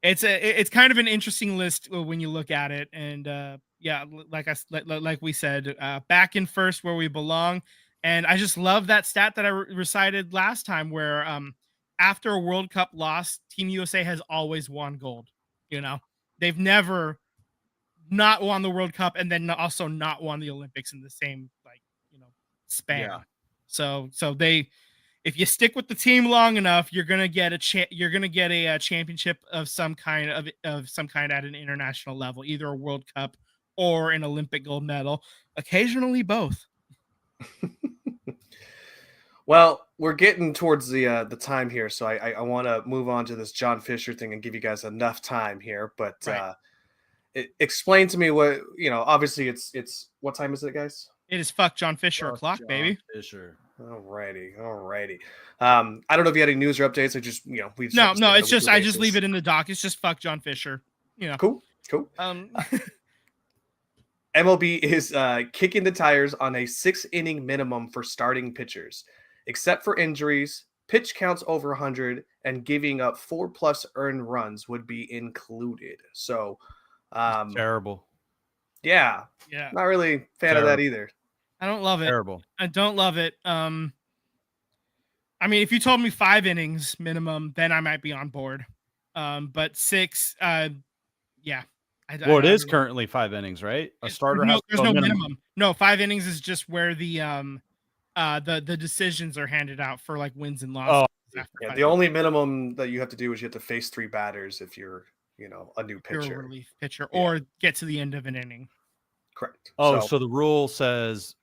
It's kind of an interesting list when you look at it, and like we said, back in first where we belong. And I just love that stat that I recited last time, where after a World Cup loss, Team USA has always won gold. They've never not won the World Cup and then also not won the Olympics in the same span. Yeah. So if you stick with the team long enough, you're gonna get a championship of some kind at an international level, either a World Cup or an Olympic gold medal, occasionally both. Well, we're getting towards the time here, so I want to move on to this John Fisher thing and give you guys enough time here. But Right. explain to me what Obviously, it's what time is it, guys? It is fuck John Fisher Fuck o'clock, John baby. Fisher. Alrighty. I don't know if you had any news or updates. I just we just have No, to no, stay on it's a just weekly I just leave basis. it in the doc. It's just fuck John Fisher. You know. Cool. Um MLB is kicking the tires on a 6-inning minimum for starting pitchers, except for injuries. Pitch counts over 100 and giving up 4+ earned runs would be included. So, Terrible. yeah, yeah. not really a fan of that either. I don't love it. Terrible. I don't love it. I mean, if you told me 5 innings minimum, then I might be on board. But 6, yeah. Well, it is currently 5 innings, right? A starter has there's to no go minimum. No, 5 innings is just where the decisions are handed out for like wins and losses. After Yeah, 5 the only minimum that you have to do is you have to face 3 batters if you're, a new you're a pitcher. relief pitcher, Yeah. or get to the end of an inning. Correct. Oh, so the rule says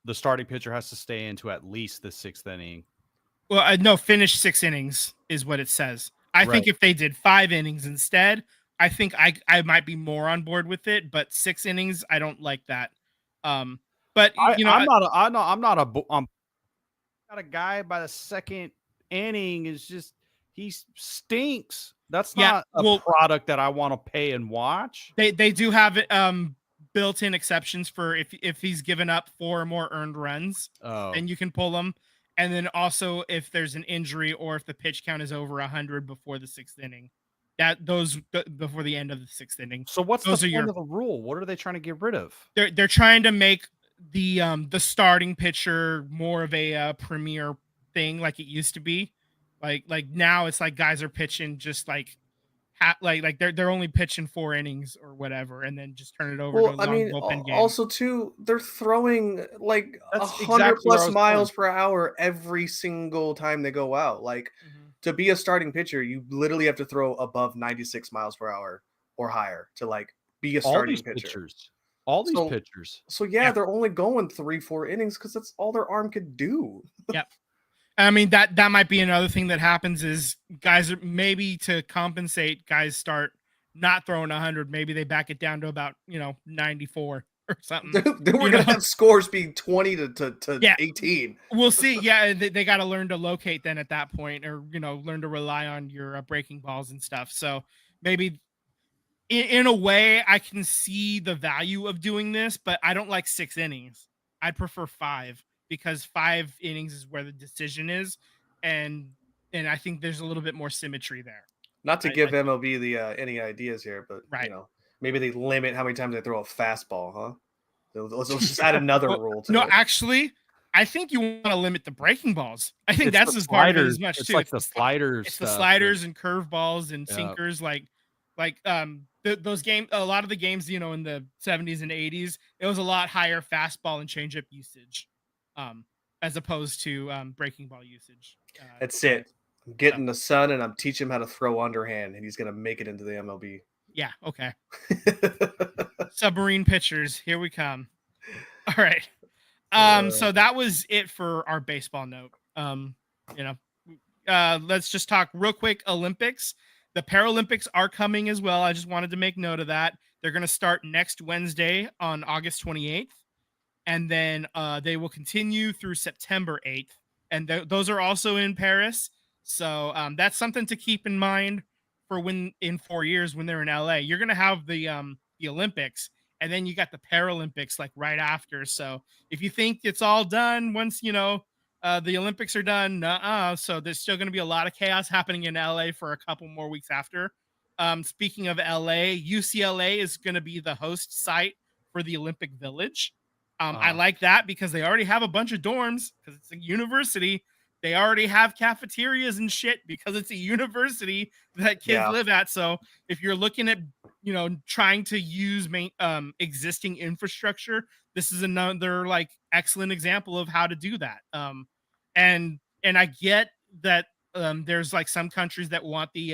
the starting pitcher has to stay into at least the 6th inning. Well, no, finish 6 innings is what it says. I think if they did 5 innings instead, I think I might be more on board with it. But 6 innings, I don't like that. But I'm not a guy by the 2nd inning is just he stinks. That's not a product that I want to pay and watch. They do have it built-in exceptions for if he's given up 4 or more earned runs, then you can pull them. And then also if there's an injury or if the pitch count is over 100 before the 6th inning, those before the end of the 6th inning. So what's the point of the rule? What are they trying to get rid of? They're trying to make the starting pitcher more of a premier thing like it used to be. Like now it's like guys are pitching just like they're only pitching 4 innings or whatever, and then just turn it over to a long bullpen game. Also too, they're throwing like That's 100+ miles per hour every single time they go out. Like to be a starting pitcher, you literally have to throw above 96 miles per hour or higher to like be a starting pitcher. All these pitchers. So yeah, they're only going 3-4 innings because that's all their arm could do. Yep. I mean, that might be another thing that happens is guys are maybe to compensate, guys start not throwing 100. Maybe they back it down to about, 94 or something. Then we're going to have scores being 20 to 18. We'll see. Yeah, they got to learn to locate then at that point, or, learn to rely on your breaking balls and stuff. So maybe in a way I can see the value of doing this, but I don't like 6 innings. I'd prefer 5. Because 5 innings is where the decision is, and I think there's a little bit more symmetry there. Not to give MLB the any ideas here, but maybe they limit how many times they throw a fastball, huh? Let's just add another rule to it. Actually, I think you want to limit the breaking balls. I think that's as part of it as much it's too. Like the sliders. It's the sliders and curveballs and sinkers, those games. A lot of the games, in the 70s and 80s, it was a lot higher fastball and changeup usage. As opposed to breaking ball usage. That's it. I'm getting the son, and I'm teaching him how to throw underhand, and he's gonna make it into the MLB. Yeah. Okay. Submarine pitchers, here we come. All right. So that was it for our baseball note. Let's just talk real quick. Olympics. The Paralympics are coming as well. I just wanted to make note of that. They're going to start next Wednesday on August 28th. And then they will continue through September 8th. And those are also in Paris. So that's something to keep in mind for when in 4 years when they're in LA. You're going to have the Olympics, and then you got the Paralympics like right after. So if you think it's all done once, the Olympics are done, so there's still going to be a lot of chaos happening in LA for a couple more weeks after. Speaking of LA, UCLA is going to be the host site for the Olympic Village. I like that because they already have a bunch of dorms because it's a university. They already have cafeterias and shit because it's a university that kids live at. So if you're looking at, trying to use existing infrastructure, this is another like excellent example of how to do that. And I get that there's like some countries that want the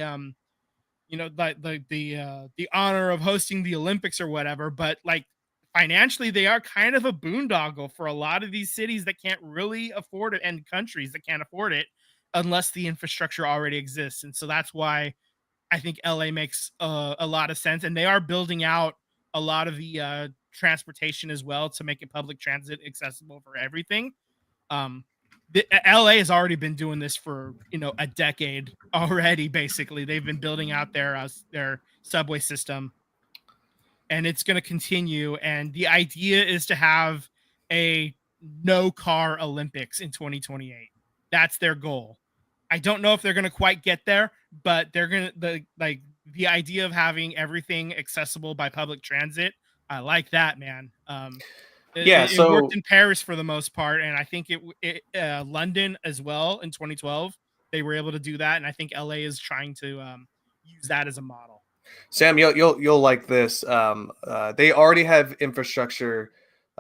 the honor of hosting the Olympics or whatever, but like financially they are kind of a boondoggle for a lot of these cities that can't really afford it, and countries that can't afford it unless the infrastructure already exists. And so that's why I think LA makes a lot of sense, and they are building out a lot of the transportation as well to make it public transit accessible for everything. Um, LA has already been doing this for a decade already. Basically, they've been building out their subway system, and it's going to continue. And the idea is to have a no car Olympics in 2028. That's their goal. I don't know if they're going to quite get there, but they're going to the idea of having everything accessible by public transit. I like that, man. Yeah, It worked so in Paris for the most part, and I think London as well in 2012. They were able to do that, and I think LA is trying to use that as a model. Sam, you'll like this. They already have infrastructure,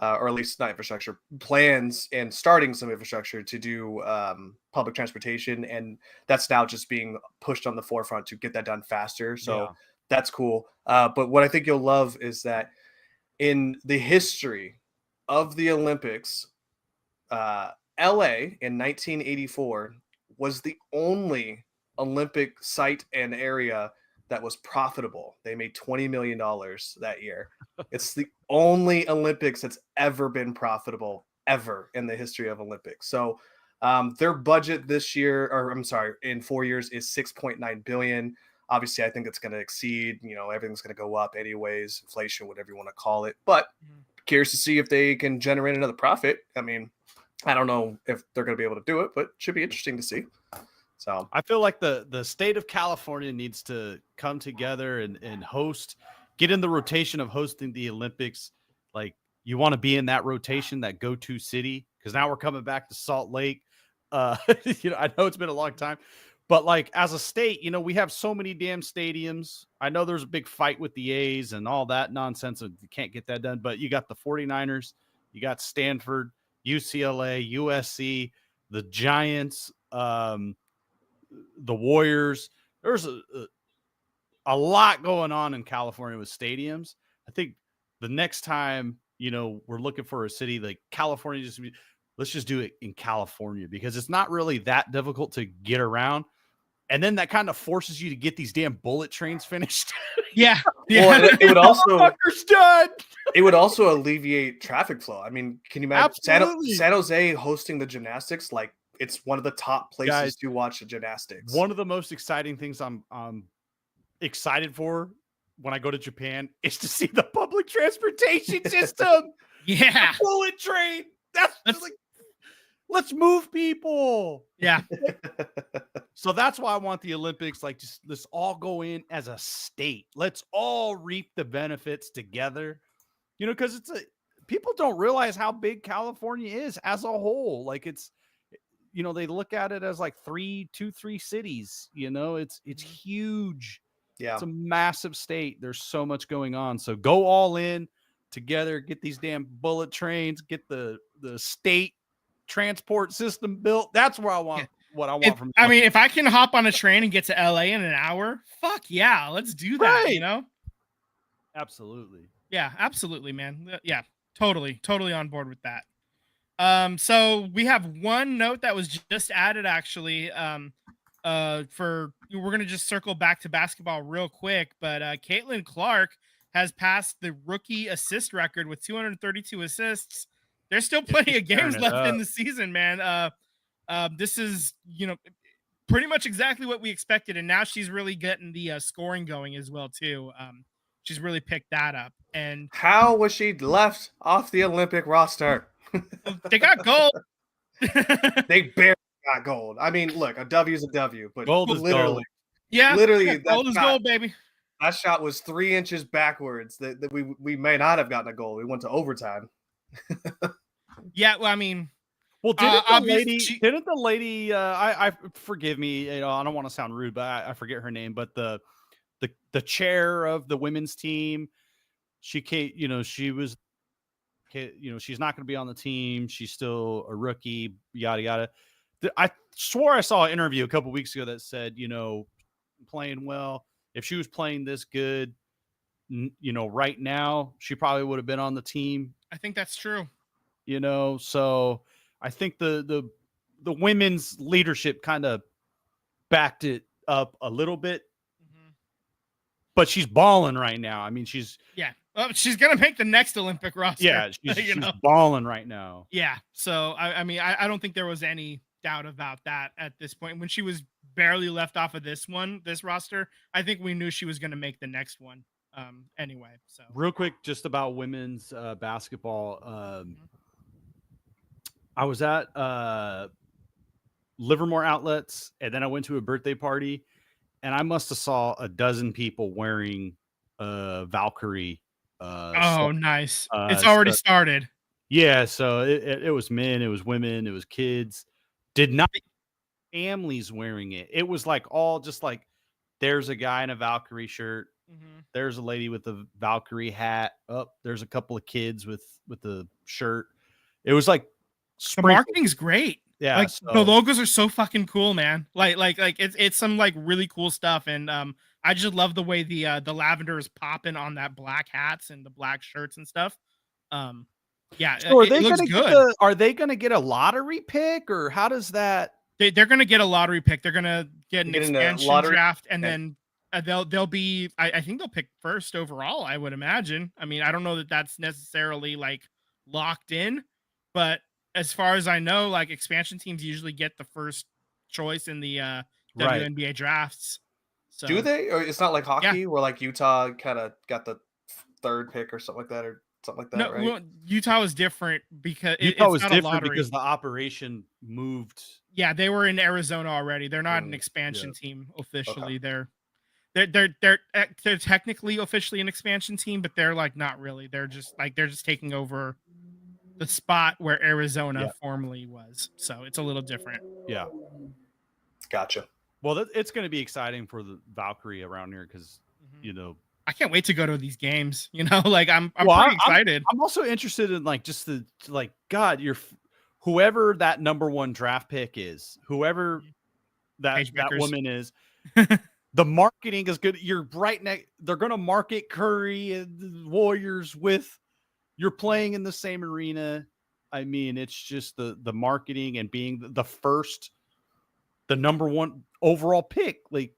or at least not infrastructure plans, and starting some infrastructure to do public transportation, and that's now just being pushed on the forefront to get that done faster. So Yeah. that's cool. But what I think you'll love is that in the history of the Olympics, LA in 1984 was the only Olympic site and area that was profitable. They made $20 million that year. It's the only Olympics that's ever been profitable ever in the history of Olympics. So their budget this year, or I'm sorry, in 4 years is 6.9 billion. Obviously, I think it's going to exceed, everything's going to go up anyways, inflation, whatever you want to call it. But curious to see if they can generate another profit. I mean, I don't know if they're going to be able to do it, but it should be interesting to see. So I feel like the state of California needs to come together and get in the rotation of hosting the Olympics. Like, you want to be in that rotation, that go-to city, because now we're coming back to Salt Lake. I know it's been a long time, but like as a state, we have so many damn stadiums. I know there's a big fight with the A's and all that nonsense, and you can't get that done, but you got the 49ers, you got Stanford, UCLA, USC, the Giants, the Warriors. There's a lot going on in California with stadiums. I think the next time, we're looking for a city like California, let's just do it in California, because it's not really that difficult to get around. And then that kind of forces you to get these damn bullet trains finished. Yeah. Well, it would also done. It would also alleviate traffic flow. I mean, can you imagine Absolutely. San Jose hosting the gymnastics? Like, it's one of the top places Guys, to watch the gymnastics. One of the most exciting things I'm excited for when I go to Japan is to see the public transportation system. Yeah. The bullet train. Let's move people. Yeah. So that's why I want the Olympics. Like, just let's all go in as a state. Let's all reap the benefits together. Because people don't realize how big California is as a whole. Like, it's, they look at it as like three cities. It's huge. Yeah. It's a massive state. There's so much going on. So go all in together, get these damn bullet trains, get the state transport system built. That's where I want what I want from you. I mean, if I can hop on a train and get to LA in an hour, fuck yeah, let's do that, Right. Absolutely. Yeah, absolutely, man. Yeah, totally on board with that. So we have one note that was just added actually. We're gonna just circle back to basketball real quick, but Caitlin Clark has passed the rookie assist record with 232 assists. There's still plenty of games left in the season, man. This is pretty much exactly what we expected, and now she's really getting the scoring going as well too. She's really picked that up. And how was she left off the Olympic roster? They got gold. They barely got gold. I mean, look, a W is a W, but gold is literally, gold. Yeah, literally, gold is gold, baby. That shot was 3 inches backwards. That we may not have gotten a goal. We went to overtime. Yeah, well, I mean, well, didn't the lady? I forgive me. I don't want to sound rude, but I forget her name. But the chair of the women's team, she was, she's not going to be on the team. She's still a rookie. Yada yada. I swore I saw an interview a couple weeks ago that said, playing well. if she was playing this good, right now, she probably would have been on the team. I think that's true. So I think the women's leadership kind of backed it up a little bit, but she's balling right now. I mean, she's gonna make the next Olympic roster. Yeah, she's balling right now. Yeah. So I don't think there was any doubt about that at this point. When she was barely left off of this roster, I think we knew she was gonna make the next one. Anyway, so real quick, just about women's basketball. I was at Livermore Outlets, and then I went to a birthday party, and I must have saw a dozen people wearing Valkyrie. Nice! It's already started. Yeah, so it was men, it was women, it was kids. Did not families wearing it. It was like all just like there's a guy in a Valkyrie shirt. There's a lady with a Valkyrie hat. There's a couple of kids with the shirt. It was like the marketing's great. Yeah, like the logos are so fucking cool, man. Like it's some like really cool stuff, and I just love the way the lavender is popping on that black hats and the black shirts and stuff. Yeah, so it looks good. Are they gonna get a lottery pick, or how does that? They're gonna get a lottery pick. They're gonna get an expansion draft, and then they'll be. I think they'll pick first overall. I would imagine. I mean, I don't know that that's necessarily like locked in, but as far as I know, like expansion teams usually get the first choice in the WNBA drafts. So, do they? Or it's not like hockey where like Utah kind of got the third pick or something like that, or something like that, no, right? Well, Utah was different because Utah was not different because the operation moved. Yeah, they were in Arizona already. They're not an expansion team officially. Okay. They're technically officially an expansion team, but they're like not really. They're just taking over the spot where Arizona formerly was. So it's a little different. Yeah. Gotcha. Well, it's going to be exciting for the Valkyrie around here because, I can't wait to go to these games. Like I'm pretty excited. I'm also interested in like just God, whoever that number one draft pick is, whoever that woman is, the marketing is good. You're right next. They're going to market Curry and the Warriors with. You're playing in the same arena. I mean, it's just the marketing and being the number one overall pick. Like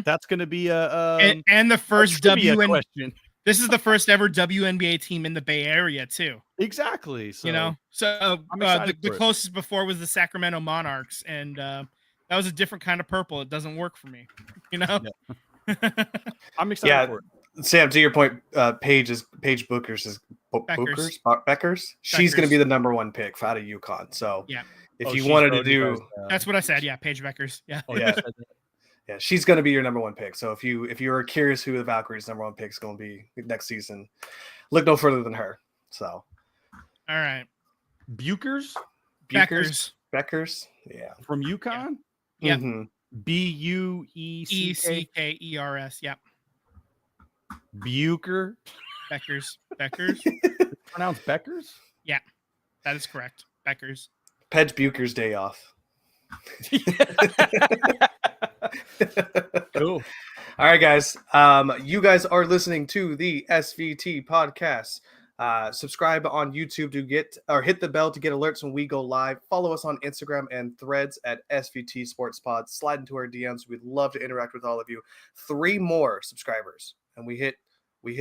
that's going to be and the first question. This is the first ever WNBA team in the Bay Area too. Exactly. So, the closest before was the Sacramento Monarchs, and that was a different kind of purple. It doesn't work for me. Yeah. I'm excited for it. Sam, to your point, Paige Beckers. She's going to be the number one pick out of UConn. So if you wanted to do, that's what I said. Yeah, Paige Beckers. Yeah. Oh, yeah. Yeah, she's going to be your number one pick. So if you are curious who the Valkyrie's number one pick is going to be next season, look no further than her. So, all right, Beckers. Yeah, from UConn. Yeah. Bueckers. Yep. Buecker. Beckers. Pronounced Beckers? Yeah, that is correct. Beckers. Paige Buecker's day off. Cool. All right, guys. You guys are listening to the SVT podcast. Subscribe on YouTube to hit the bell to get alerts when we go live. Follow us on Instagram and Threads at SVT Sports Pod. Slide into our DMs. We'd love to interact with all of you. 3 more subscribers, and we hit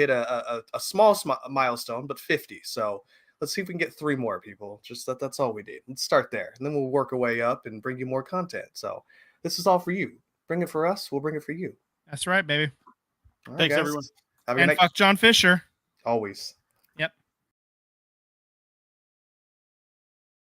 a small milestone, but 50. So let's see if we can get 3 more people. Just that's all we need. Let's start there, and then we'll work our way up and bring you more content. So this is all for you. Bring it for us. We'll bring it for you. That's right, baby. Thanks, everyone. Have a good night. Fuck John Fisher. Always.